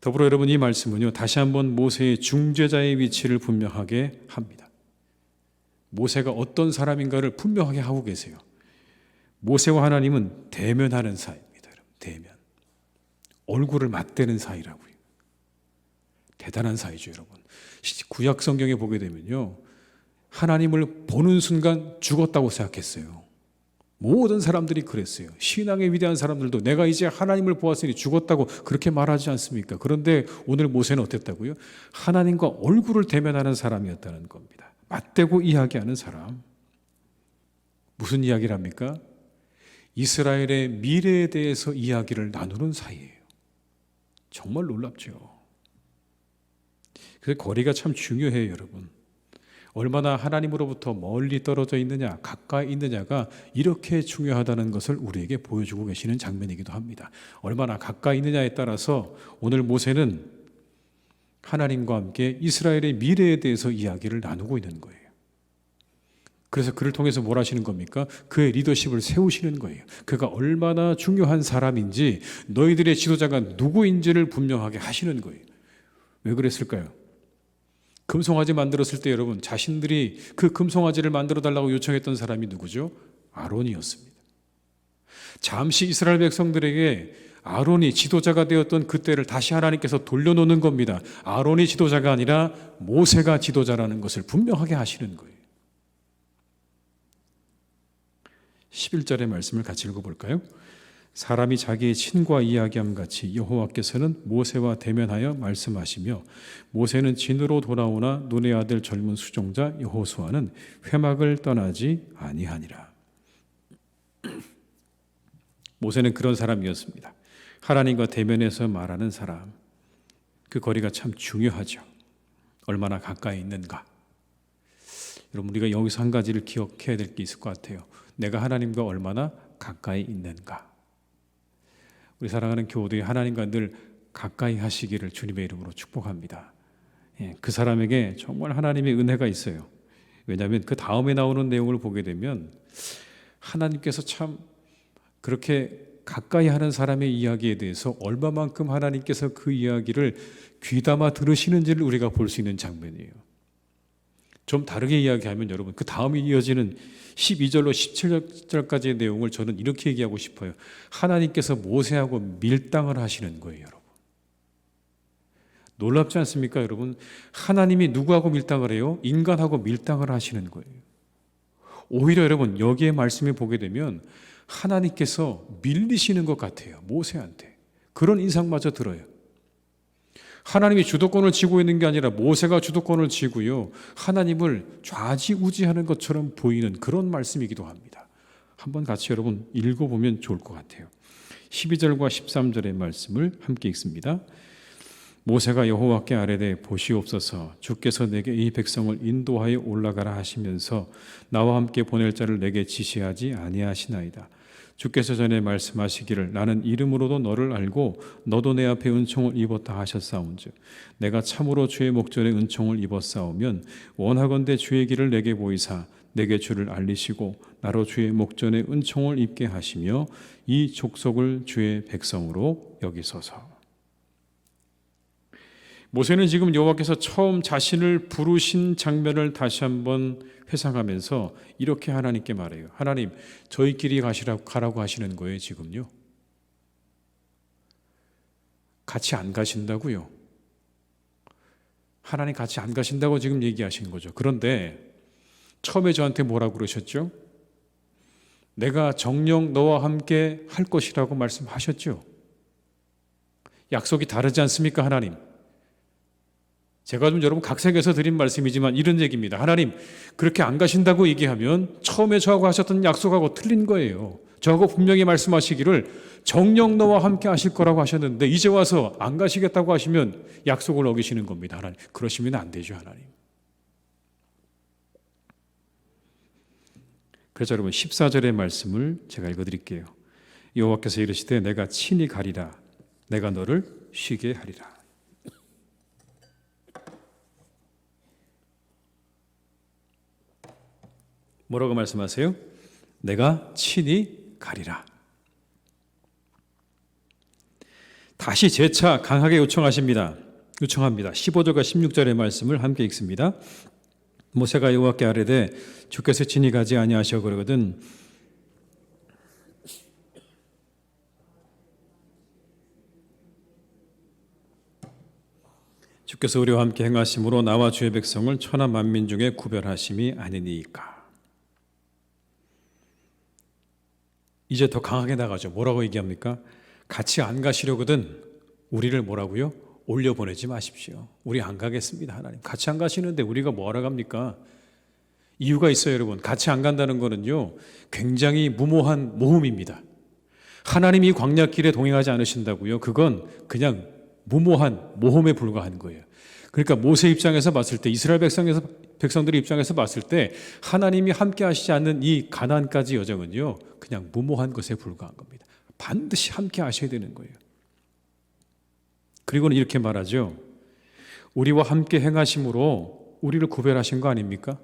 [SPEAKER 2] 더불어 여러분, 이 말씀은요, 다시 한번 모세의 중재자의 위치를 분명하게 합니다. 모세가 어떤 사람인가를 분명하게 하고 계세요. 모세와 하나님은 대면하는 사이입니다. 대면. 얼굴을 맞대는 사이라고요. 대단한 사이죠, 여러분. 구약 성경에 보게 되면요, 하나님을 보는 순간 죽었다고 생각했어요. 모든 사람들이 그랬어요. 신앙의 위대한 사람들도 내가 이제 하나님을 보았으니 죽었다고 그렇게 말하지 않습니까? 그런데 오늘 모세는 어땠다고요? 하나님과 얼굴을 대면하는 사람이었다는 겁니다. 맞대고 이야기하는 사람. 무슨 이야기를 합니까? 이스라엘의 미래에 대해서 이야기를 나누는 사이예요. 정말 놀랍죠. 그 거리가 참 중요해요, 여러분. 얼마나 하나님으로부터 멀리 떨어져 있느냐, 가까이 있느냐가 이렇게 중요하다는 것을 우리에게 보여주고 계시는 장면이기도 합니다. 얼마나 가까이 있느냐에 따라서 오늘 모세는 하나님과 함께 이스라엘의 미래에 대해서 이야기를 나누고 있는 거예요. 그래서 그를 통해서 뭘 하시는 겁니까? 그의 리더십을 세우시는 거예요. 그가 얼마나 중요한 사람인지, 너희들의 지도자가 누구인지를 분명하게 하시는 거예요. 왜 그랬을까요? 금송아지 만들었을 때 여러분, 자신들이 그 금송아지를 만들어 달라고 요청했던 사람이 누구죠? 아론이었습니다. 잠시 이스라엘 백성들에게 아론이 지도자가 되었던 그때를 다시 하나님께서 돌려놓는 겁니다. 아론이 지도자가 아니라 모세가 지도자라는 것을 분명하게 하시는 거예요. 11절의 말씀을 같이 읽어볼까요? 사람이 자기의 친구와 이야기함 같이 여호와께서는 모세와 대면하여 말씀하시며 모세는 진으로 돌아오나 눈의 아들 젊은 수종자 여호수아는 회막을 떠나지 아니하니라. 모세는 그런 사람이었습니다. 하나님과 대면해서 말하는 사람. 그 거리가 참 중요하죠. 얼마나 가까이 있는가. 여러분, 우리가 여기서 한 가지를 기억해야 될 게 있을 것 같아요. 내가 하나님과 얼마나 가까이 있는가. 우리 사랑하는 교우들이 하나님과 늘 가까이 하시기를 주님의 이름으로 축복합니다. 그 사람에게 정말 하나님의 은혜가 있어요. 왜냐하면 그 다음에 나오는 내용을 보게 되면 하나님께서 참 그렇게 가까이 하는 사람의 이야기에 대해서 얼마만큼 하나님께서 그 이야기를 귀담아 들으시는지를 우리가 볼 수 있는 장면이에요. 좀 다르게 이야기하면 여러분, 그 다음에 이어지는 12절로 17절까지의 내용을 저는 이렇게 얘기하고 싶어요. 하나님께서 모세하고 밀당을 하시는 거예요, 여러분. 놀랍지 않습니까, 여러분? 하나님이 누구하고 밀당을 해요? 인간하고 밀당을 하시는 거예요. 오히려 여러분, 여기에 말씀을 보게 되면 하나님께서 밀리시는 것 같아요, 모세한테. 그런 인상마저 들어요. 하나님이 주도권을 쥐고 있는 게 아니라 모세가 주도권을 쥐고요, 하나님을 좌지우지하는 것처럼 보이는 그런 말씀이기도 합니다. 한번 같이 여러분 읽어보면 좋을 것 같아요. 12절과 13절의 말씀을 함께 읽습니다. 모세가 여호와께 아뢰되 보시옵소서, 주께서 내게 이 백성을 인도하여 올라가라 하시면서 나와 함께 보낼 자를 내게 지시하지 아니하시나이다. 주께서 전에 말씀하시기를 나는 이름으로도 너를 알고 너도 내 앞에 은총을 입었다 하셨사온즉 내가 참으로 주의 목전에 은총을 입었사오면 원하건대 주의 길을 내게 보이사 내게 주를 알리시고 나로 주의 목전에 은총을 입게 하시며 이 족속을 주의 백성으로 여기소서. 모세는 지금 여호와께서 처음 자신을 부르신 장면을 다시 한번 회상하면서 이렇게 하나님께 말해요. 하나님, 저희끼리 가라고 하시는 거예요, 지금요. 같이 안 가신다고요. 하나님 같이 안 가신다고 지금 얘기하시는 거죠. 그런데 처음에 저한테 뭐라고 그러셨죠? 내가 정녕 너와 함께 할 것이라고 말씀하셨죠. 약속이 다르지 않습니까, 하나님? 제가 좀 여러분 각색해서 드린 말씀이지만 이런 얘기입니다. 하나님, 그렇게 안 가신다고 얘기하면 처음에 저하고 하셨던 약속하고 틀린 거예요. 저하고 분명히 말씀하시기를 정녕 너와 함께 하실 거라고 하셨는데 이제 와서 안 가시겠다고 하시면 약속을 어기시는 겁니다. 하나님, 그러시면 안 되죠, 하나님. 그래서 여러분 14절의 말씀을 제가 읽어드릴게요. 여호와께서 이르시되 내가 친히 가리라, 내가 너를 쉬게 하리라. 뭐라고 말씀하세요? 내가 친히 가리라. 다시 재차 강하게 요청합니다. 15절과 16절의 말씀을 함께 읽습니다. 모세가 여호와께 아뢰되 주께서 친히 가지 아니하시어 그러거든 주께서 우리와 함께 행하심으로 나와 주의 백성을 천하 만민 중에 구별하심이 아니니이까. 이제 더 강하게 나가죠. 뭐라고 얘기합니까? 같이 안 가시려거든 우리를 뭐라고요? 올려보내지 마십시오. 우리 안 가겠습니다, 하나님. 같이 안 가시는데 우리가 뭐하러 갑니까? 이유가 있어요, 여러분. 같이 안 간다는 거는요, 굉장히 무모한 모험입니다. 하나님이 광야길에 동행하지 않으신다고요? 그건 그냥 무모한 모험에 불과한 거예요. 그러니까 모세 입장에서 봤을 때, 이스라엘 백성들의 입장에서 봤을 때 하나님이 함께 하시지 않는 이 가나안까지 여정은요, 그냥 무모한 것에 불과한 겁니다. 반드시 함께 하셔야 되는 거예요. 그리고는 이렇게 말하죠. 우리와 함께 행하심으로 우리를 구별하신 거 아닙니까?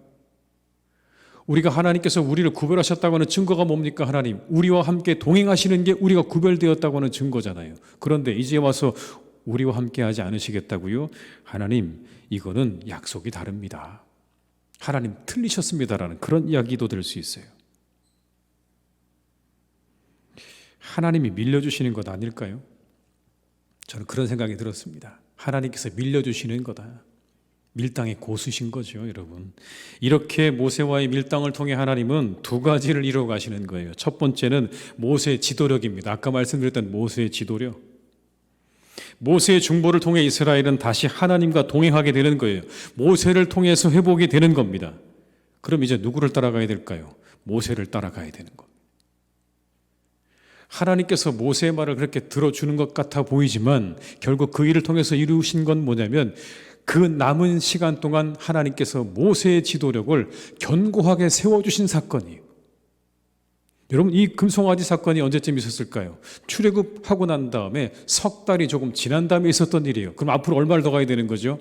[SPEAKER 2] 우리가 하나님께서 우리를 구별하셨다고 하는 증거가 뭡니까, 하나님? 우리와 함께 동행하시는 게 우리가 구별되었다고 하는 증거잖아요. 그런데 이제 와서 우리와 함께 하지 않으시겠다고요? 하나님, 이거는 약속이 다릅니다. 하나님 틀리셨습니다라는 그런 이야기도 들 수 있어요. 하나님이 밀려주시는 것 아닐까요? 저는 그런 생각이 들었습니다. 하나님께서 밀려주시는 거다. 밀당의 고수신 거죠, 여러분. 이렇게 모세와의 밀당을 통해 하나님은 두 가지를 이루어 가시는 거예요. 첫 번째는 모세의 지도력입니다. 아까 말씀드렸던 모세의 지도력. 모세의 중보를 통해 이스라엘은 다시 하나님과 동행하게 되는 거예요. 모세를 통해서 회복이 되는 겁니다. 그럼 이제 누구를 따라가야 될까요? 모세를 따라가야 되는 겁니다. 하나님께서 모세의 말을 그렇게 들어주는 것 같아 보이지만 결국 그 일을 통해서 이루신 건 뭐냐면 그 남은 시간 동안 하나님께서 모세의 지도력을 견고하게 세워주신 사건이에요. 여러분, 이 금송아지 사건이 언제쯤 있었을까요? 출애굽하고 난 다음에 석 달이 조금 지난 다음에 있었던 일이에요. 그럼 앞으로 얼마를 더 가야 되는 거죠?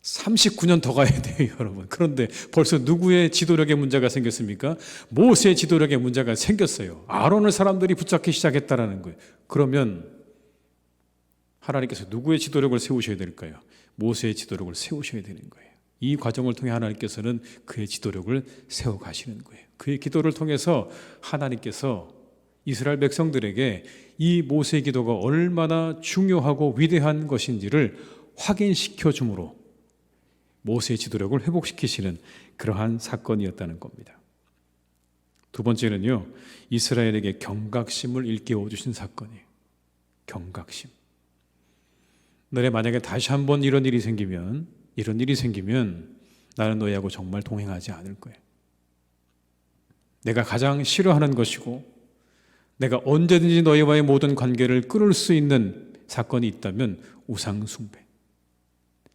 [SPEAKER 2] 39년 더 가야 돼요, 여러분. 그런데 벌써 누구의 지도력에 문제가 생겼습니까? 모세의 지도력에 문제가 생겼어요. 아론을 사람들이 붙잡기 시작했다라는 거예요. 그러면 하나님께서 누구의 지도력을 세우셔야 될까요? 모세의 지도력을 세우셔야 되는 거예요. 이 과정을 통해 하나님께서는 그의 지도력을 세워가시는 거예요. 그의 기도를 통해서 하나님께서 이스라엘 백성들에게 이 모세의 기도가 얼마나 중요하고 위대한 것인지를 확인시켜 줌으로 모세의 지도력을 회복시키시는 그러한 사건이었다는 겁니다. 두 번째는요, 이스라엘에게 경각심을 일깨워 주신 사건이에요. 경각심. 너네 만약에 다시 한번 이런 일이 생기면 나는 너희하고 정말 동행하지 않을 거야. 내가 가장 싫어하는 것이고 내가 언제든지 너희와의 모든 관계를 끊을 수 있는 사건이 있다면 우상 숭배.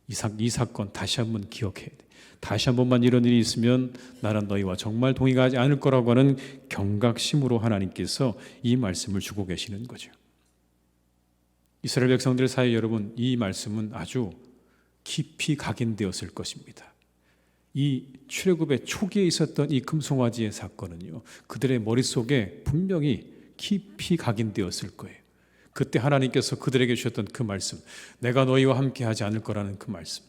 [SPEAKER 2] 이 사건 다시 한번 기억해야 돼. 다시 한 번만 이런 일이 있으면 나는 너희와 정말 동행하지 않을 거라고 하는 경각심으로 하나님께서 이 말씀을 주고 계시는 거죠. 이스라엘 백성들 사이 여러분, 이 말씀은 아주 깊이 각인되었을 것입니다. 이 출애굽의 초기에 있었던 이 금송아지의 사건은요, 그들의 머릿속에 분명히 깊이 각인되었을 거예요. 그때 하나님께서 그들에게 주셨던 그 말씀, 내가 너희와 함께 하지 않을 거라는 그 말씀.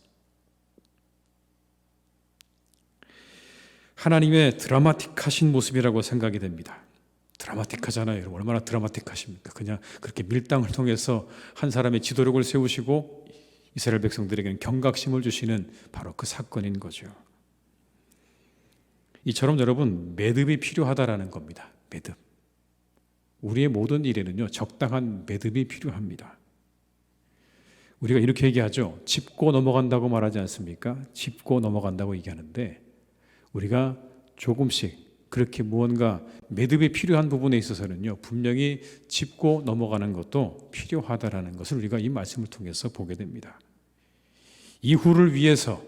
[SPEAKER 2] 하나님의 드라마틱하신 모습이라고 생각이 됩니다. 드라마틱하잖아요. 여러분, 얼마나 드라마틱하십니까? 그냥 그렇게 밀당을 통해서 한 사람의 지도력을 세우시고 이스라엘 백성들에게는 경각심을 주시는 바로 그 사건인 거죠. 이처럼 여러분, 매듭이 필요하다라는 겁니다. 매듭. 우리의 모든 일에는요, 적당한 매듭이 필요합니다. 우리가 이렇게 얘기하죠. 짚고 넘어간다고 말하지 않습니까? 짚고 넘어간다고 얘기하는데 우리가 조금씩 그렇게 무언가 매듭이 필요한 부분에 있어서는요, 분명히 짚고 넘어가는 것도 필요하다라는 것을 우리가 이 말씀을 통해서 보게 됩니다. 이후를 위해서,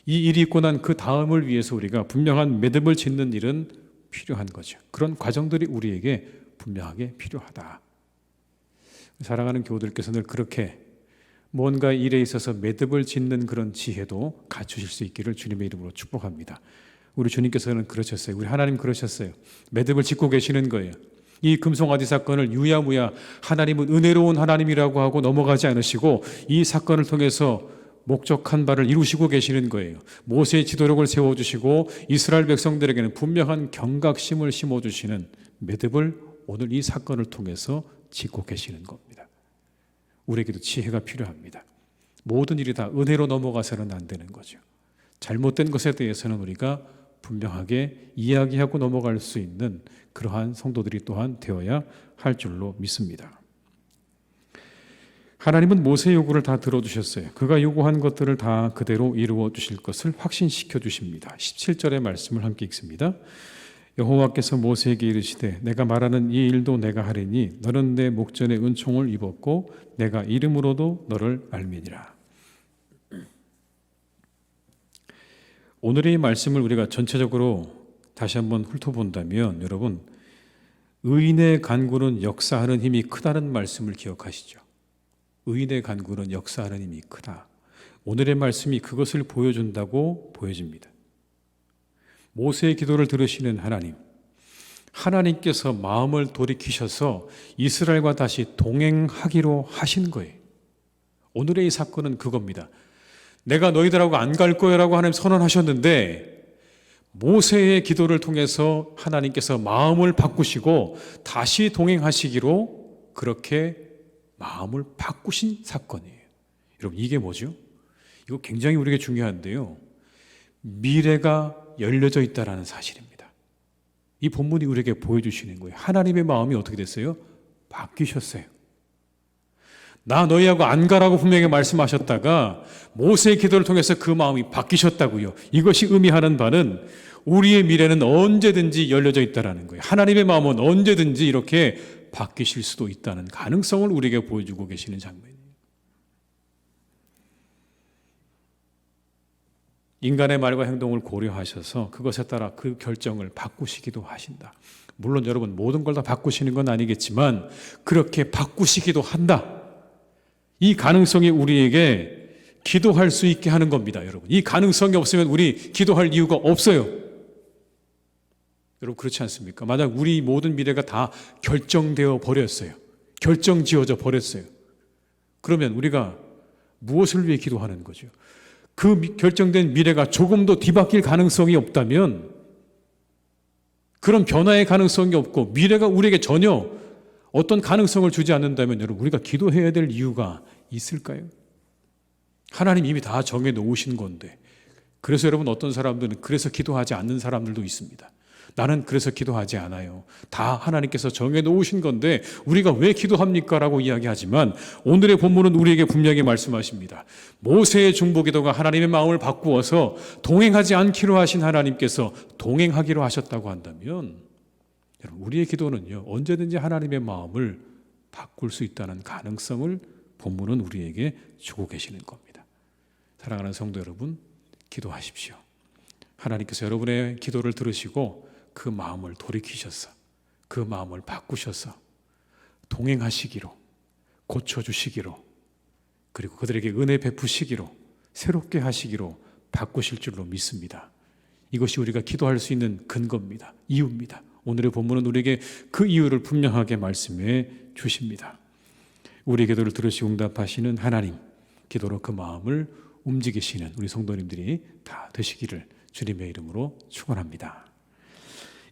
[SPEAKER 2] 이 일이 있고 난 그 다음을 위해서 우리가 분명한 매듭을 짓는 일은 필요한 거죠. 그런 과정들이 우리에게 분명하게 필요하다. 사랑하는 교우들께서 늘 그렇게 뭔가 일에 있어서 매듭을 짓는 그런 지혜도 갖추실 수 있기를 주님의 이름으로 축복합니다. 우리 주님께서는 그러셨어요. 우리 하나님 그러셨어요. 매듭을 짓고 계시는 거예요. 이 금송아지 사건을 유야무야 하나님은 은혜로운 하나님이라고 하고 넘어가지 않으시고 이 사건을 통해서 목적한 바를 이루시고 계시는 거예요. 모세의 지도력을 세워주시고 이스라엘 백성들에게는 분명한 경각심을 심어주시는 매듭을 오늘 이 사건을 통해서 짓고 계시는 겁니다. 우리에게도 지혜가 필요합니다. 모든 일이 다 은혜로 넘어가서는 안 되는 거죠. 잘못된 것에 대해서는 우리가 분명하게 이야기하고 넘어갈 수 있는 그러한 성도들이 또한 되어야 할 줄로 믿습니다. 하나님은 모세의 요구를 다 들어주셨어요. 그가 요구한 것들을 다 그대로 이루어 주실 것을 확신시켜 주십니다. 17절의 말씀을 함께 읽습니다. 여호와께서 모세에게 이르시되 내가 말하는 이 일도 내가 하리니 너는 내 목전에 은총을 입었고 내가 이름으로도 너를 알미니라. 오늘의 이 말씀을 우리가 전체적으로 다시 한번 훑어본다면 여러분, 의인의 간구는 역사하는 힘이 크다는 말씀을 기억하시죠. 의인의 간구는 역사하는 힘이 크다. 오늘의 말씀이 그것을 보여준다고 보여집니다. 모세의 기도를 들으시는 하나님, 하나님께서 마음을 돌이키셔서 이스라엘과 다시 동행하기로 하신 거예요. 오늘의 이 사건은 그겁니다. 내가 너희들하고 안 갈 거야라고 하나님 선언하셨는데 모세의 기도를 통해서 하나님께서 마음을 바꾸시고 다시 동행하시기로 그렇게 마음을 바꾸신 사건이에요. 여러분, 이게 뭐죠? 이거 굉장히 우리에게 중요한데요. 미래가 열려져 있다는 사실입니다. 이 본문이 우리에게 보여주시는 거예요. 하나님의 마음이 어떻게 됐어요? 바뀌셨어요. 나 너희하고 안 가라고 분명히 말씀하셨다가 모세의 기도를 통해서 그 마음이 바뀌셨다고요. 이것이 의미하는 바는 우리의 미래는 언제든지 열려져 있다는 거예요. 하나님의 마음은 언제든지 이렇게 바뀌실 수도 있다는 가능성을 우리에게 보여주고 계시는 장면이에요. 인간의 말과 행동을 고려하셔서 그것에 따라 그 결정을 바꾸시기도 하신다. 물론 여러분 모든 걸 다 바꾸시는 건 아니겠지만 그렇게 바꾸시기도 한다. 이 가능성이 우리에게 기도할 수 있게 하는 겁니다, 여러분. 이 가능성이 없으면 우리 기도할 이유가 없어요. 여러분, 그렇지 않습니까? 만약 우리 모든 미래가 다 결정되어 버렸어요. 결정지어져 버렸어요. 그러면 우리가 무엇을 위해 기도하는 거죠? 그 결정된 미래가 조금도 뒤바뀔 가능성이 없다면, 그런 변화의 가능성이 없고 미래가 우리에게 전혀 어떤 가능성을 주지 않는다면 여러분, 우리가 기도해야 될 이유가 있을까요? 하나님 이미 다 정해 놓으신 건데. 그래서 여러분, 어떤 사람들은 그래서 기도하지 않는 사람들도 있습니다. 나는 그래서 기도하지 않아요. 다 하나님께서 정해 놓으신 건데 우리가 왜 기도합니까? 라고 이야기하지만 오늘의 본문은 우리에게 분명히 말씀하십니다. 모세의 중보기도가 하나님의 마음을 바꾸어서 동행하지 않기로 하신 하나님께서 동행하기로 하셨다고 한다면, 여러분, 우리의 기도는요, 언제든지 하나님의 마음을 바꿀 수 있다는 가능성을 본문은 우리에게 주고 계시는 겁니다. 사랑하는 성도 여러분, 기도하십시오. 하나님께서 여러분의 기도를 들으시고 그 마음을 돌이키셔서 그 마음을 바꾸셔서 동행하시기로, 고쳐주시기로, 그리고 그들에게 은혜 베푸시기로, 새롭게 하시기로 바꾸실 줄로 믿습니다. 이것이 우리가 기도할 수 있는 근거입니다. 이유입니다. 오늘의 본문은 우리에게 그 이유를 분명하게 말씀해 주십니다. 우리 기도를 들으시고 응답하시는 하나님, 기도로 그 마음을 움직이시는 우리 성도님들이 다 되시기를 주님의 이름으로 축원합니다.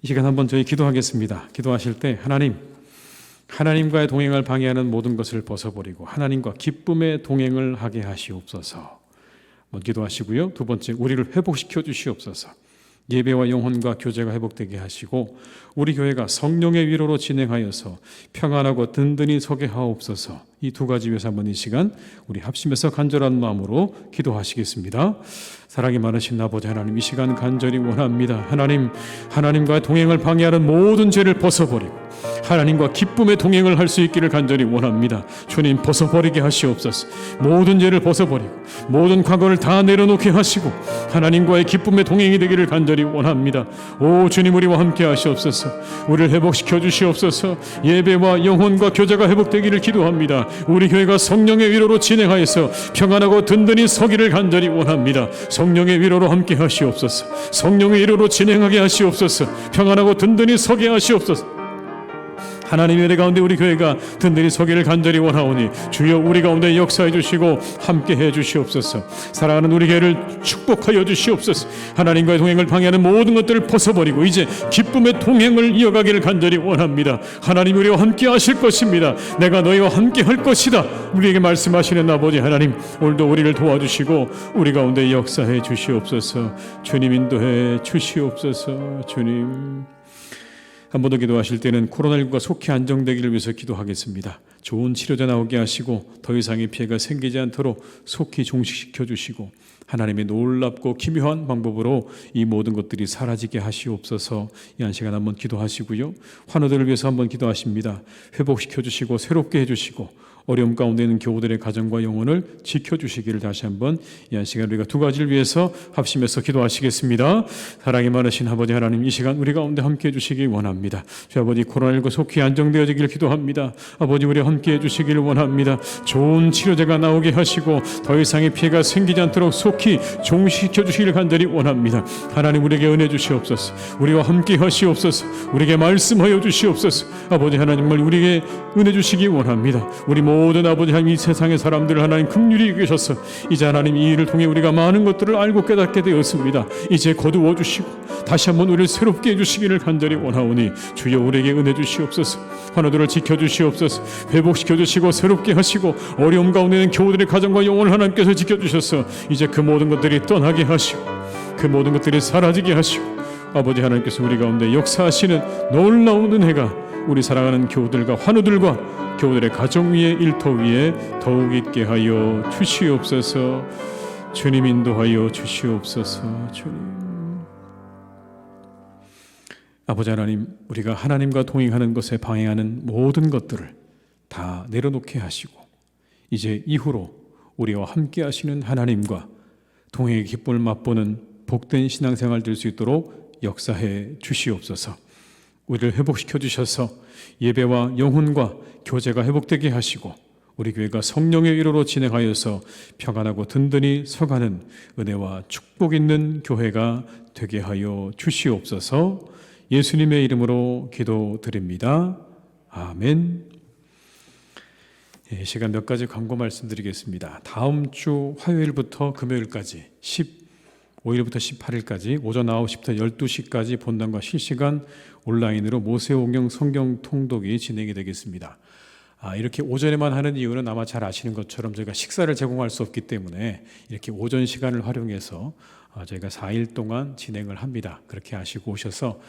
[SPEAKER 2] 이 시간 한번 저희 기도하겠습니다. 기도하실 때 하나님과의 동행을 방해하는 모든 것을 벗어버리고 하나님과 기쁨의 동행을 하게 하시옵소서. 한번 기도하시고요. 두 번째, 우리를 회복시켜 주시옵소서. 예배와 영혼과 교제가 회복되게 하시고 우리 교회가 성령의 위로로 진행하여서 평안하고 든든히 서게 하옵소서. 이 두 가지 위해서 한번 이 시간 우리 합심해서 간절한 마음으로 기도하시겠습니다. 사랑이 많으신 아버지 하나님, 이 시간 간절히 원합니다. 하나님과 동행을 방해하는 모든 죄를 벗어버리고 하나님과 기쁨의 동행을 할 수 있기를 간절히 원합니다. 주님, 벗어버리게 하시옵소서. 모든 죄를 벗어버리고 모든 과거를 다 내려놓게 하시고 하나님과의 기쁨의 동행이 되기를 간절히 원합니다. 오 주님, 우리와 함께 하시옵소서. 우리를 회복시켜 주시옵소서. 예배와 영혼과 교제가 회복되기를 기도합니다. 우리 교회가 성령의 위로로 진행하여서 평안하고 든든히 서기를 간절히 원합니다. 성령의 위로로 함께 하시옵소서. 성령의 위로로 진행하게 하시옵소서. 평안하고 든든히 서게 하시옵소서. 하나님의 은혜 가운데 우리 교회가 든든히 서기를 간절히 원하오니 주여 우리 가운데 역사해 주시고 함께 해 주시옵소서. 사랑하는 우리 교회를 축복하여 주시옵소서. 하나님과의 동행을 방해하는 모든 것들을 벗어버리고 이제 기쁨의 동행을 이어가기를 간절히 원합니다. 하나님, 우리와 함께 하실 것입니다. 내가 너희와 함께 할 것이다. 우리에게 말씀하시는 아버지 하나님, 오늘도 우리를 도와주시고 우리 가운데 역사해 주시옵소서. 주님, 인도해 주시옵소서. 주님, 한 번 더 기도하실 때는 코로나19가 속히 안정되기를 위해서 기도하겠습니다. 좋은 치료자 나오게 하시고 더 이상의 피해가 생기지 않도록 속히 종식시켜 주시고 하나님의 놀랍고 기묘한 방법으로 이 모든 것들이 사라지게 하시옵소서. 이 한 시간 한번 기도하시고요. 환우들을 위해서 한번 기도하십니다. 회복시켜 주시고 새롭게 해주시고 어려움 가운데 있는 교우들의 가정과 영혼을 지켜주시기를 다시 한번 이 한 시간 우리가 두 가지를 위해서 합심해서 기도하시겠습니다. 사랑이 많으신 아버지 하나님, 이 시간 우리 가운데 함께해 주시기 원합니다. 주 아버지, 코로나19 속히 안정되어지기를 기도합니다. 아버지, 우리와 함께해 주시기를 원합니다. 좋은 치료제가 나오게 하시고 더 이상의 피해가 생기지 않도록 속히 종식시켜 주시기를 간절히 원합니다. 하나님, 우리에게 은혜 주시옵소서. 우리와 함께 하시옵소서. 우리에게 말씀하여 주시옵소서. 아버지 하나님, 정말 우리에게 은혜 주시기 원합니다. 우리 모든 아버지 하나님, 이 세상의 사람들을 하나님 긍휼히 여기셔서 이제 하나님 이 일을 통해 우리가 많은 것들을 알고 깨닫게 되었습니다. 이제 거두어 주시고 다시 한번 우리를 새롭게 해주시기를 간절히 원하오니 주여 우리에게 은혜 주시옵소서. 환우들을 지켜주시옵소서. 회복시켜 주시고 새롭게 하시고 어려움 가운데 있는 교우들의 가정과 영혼을 하나님께서 지켜주셔서 이제 그 모든 것들이 떠나게 하시고 그 모든 것들이 사라지게 하시고 아버지 하나님께서 우리 가운데 역사하시는 놀라운 은혜가 우리 사랑하는 교우들과 환우들과 교우들의 가정 위에 일터 위에 더욱 있게 하여 주시옵소서. 주님, 인도하여 주시옵소서. 주님, 아버지 하나님, 우리가 하나님과 동행하는 것에 방해하는 모든 것들을 다 내려놓게 하시고 이제 이후로 우리와 함께 하시는 하나님과 동행의 기쁨을 맛보는 복된 신앙생활 될 수 있도록 역사해 주시옵소서. 우리를 회복시켜 주셔서 예배와 영혼과 교제가 회복되게 하시고 우리 교회가 성령의 위로로 진행하여서 평안하고 든든히 서가는 은혜와 축복 있는 교회가 되게 하여 주시옵소서. 예수님의 이름으로 기도드립니다. 아멘. 시간 몇 가지 광고 말씀드리겠습니다. 다음 주 화요일부터 금요일까지 15일부터 18일까지 오전 9시부터 12시까지 본당과 실시간 온라인으로 모세오경 성경 통독이 진행이 되겠습니다. 이렇게 오전에만 하는 이유는 아마 잘 아시는 것처럼 저희가 식사를 제공할 수 없기 때문에 이렇게 오전 시간을 활용해서 저희가 4일 동안 진행을 합니다. 그렇게 아시고 오셔서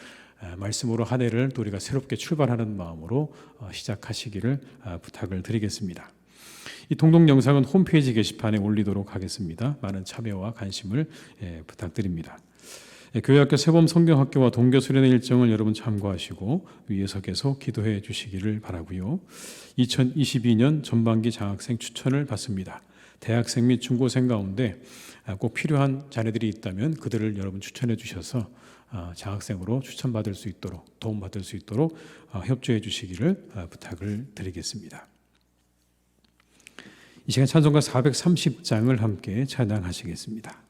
[SPEAKER 2] 말씀으로 한 해를 또 우리가 새롭게 출발하는 마음으로 시작하시기를 부탁을 드리겠습니다. 이 통독 영상은 홈페이지 게시판에 올리도록 하겠습니다. 많은 참여와 관심을 부탁드립니다. 교회학교 세범 성경학교와 동교 수련회 일정을 여러분 참고하시고 위에서 계속 기도해 주시기를 바라고요. 2022년 전반기 장학생 추천을 받습니다. 대학생 및 중고생 가운데 꼭 필요한 자녀들이 있다면 그들을 여러분 추천해 주셔서 장학생으로 추천받을 수 있도록, 도움받을 수 있도록 협조해 주시기를 부탁을 드리겠습니다. 이 시간 찬송가 430장을 함께 찬양하시겠습니다.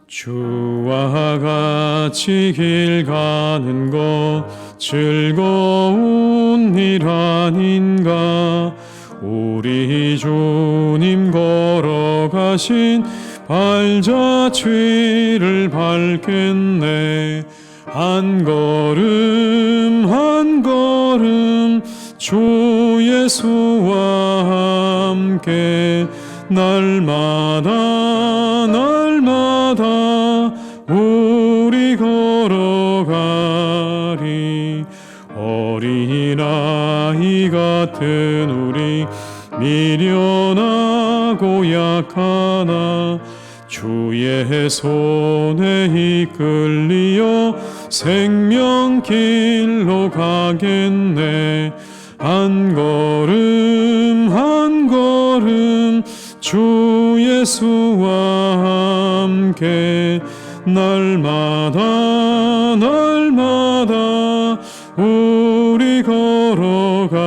[SPEAKER 2] 주와 같이 길 가는 것 즐거운 일 아닌가. 우리 주님 걸어가신 발자취를 밟겠네. 한 걸음 한 걸음 주 예수와 함께 날마다 우리 걸어가리. 어린아이 같은 우리 미련하고 약하나 주의 손에 이끌리어 생명길로 가겠네. 한 걸음 한 걸음 주 예수와 함께 날마다 우리 걸어가리.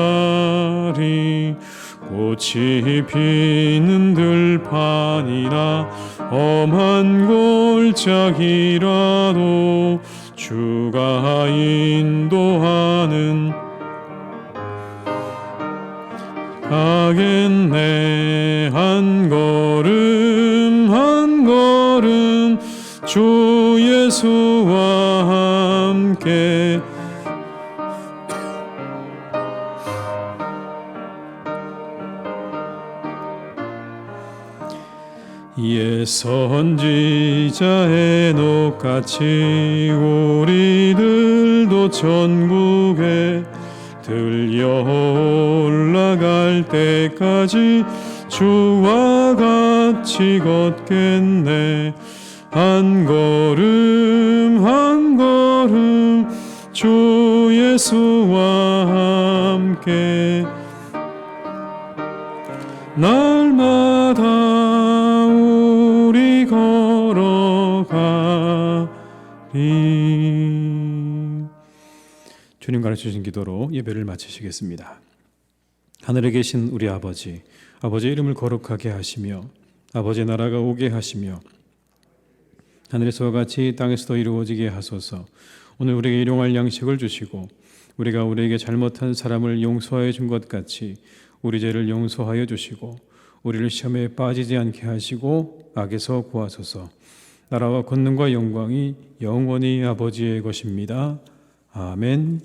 [SPEAKER 2] 꽃이 피는 들판이나 험한 골짜기라도 주가 인도하는 가겠네. 한 걸음 한 걸음 주 예수와 함께 옛 선지자 에녹같이 우리들도 천국에 들려 올라갈 때까지 주와 같이 걷겠네. 한 걸음 한 걸음 주 예수와 함께 날마다 우리 걸어가리. 주님 가르쳐주신 기도로 예배를 마치시겠습니다. 하늘에 계신 우리 아버지, 아버지의 이름을 거룩하게 하시며 아버지의 나라가 오게 하시며 하늘에서와 같이 땅에서도 이루어지게 하소서. 오늘 우리에게 일용할 양식을 주시고 우리가 우리에게 잘못한 사람을 용서하여 준 것 같이 우리 죄를 용서하여 주시고 우리를 시험에 빠지지 않게 하시고 악에서 구하소서. 나라와 권능과 영광이 영원히 아버지의 것입니다. 아멘.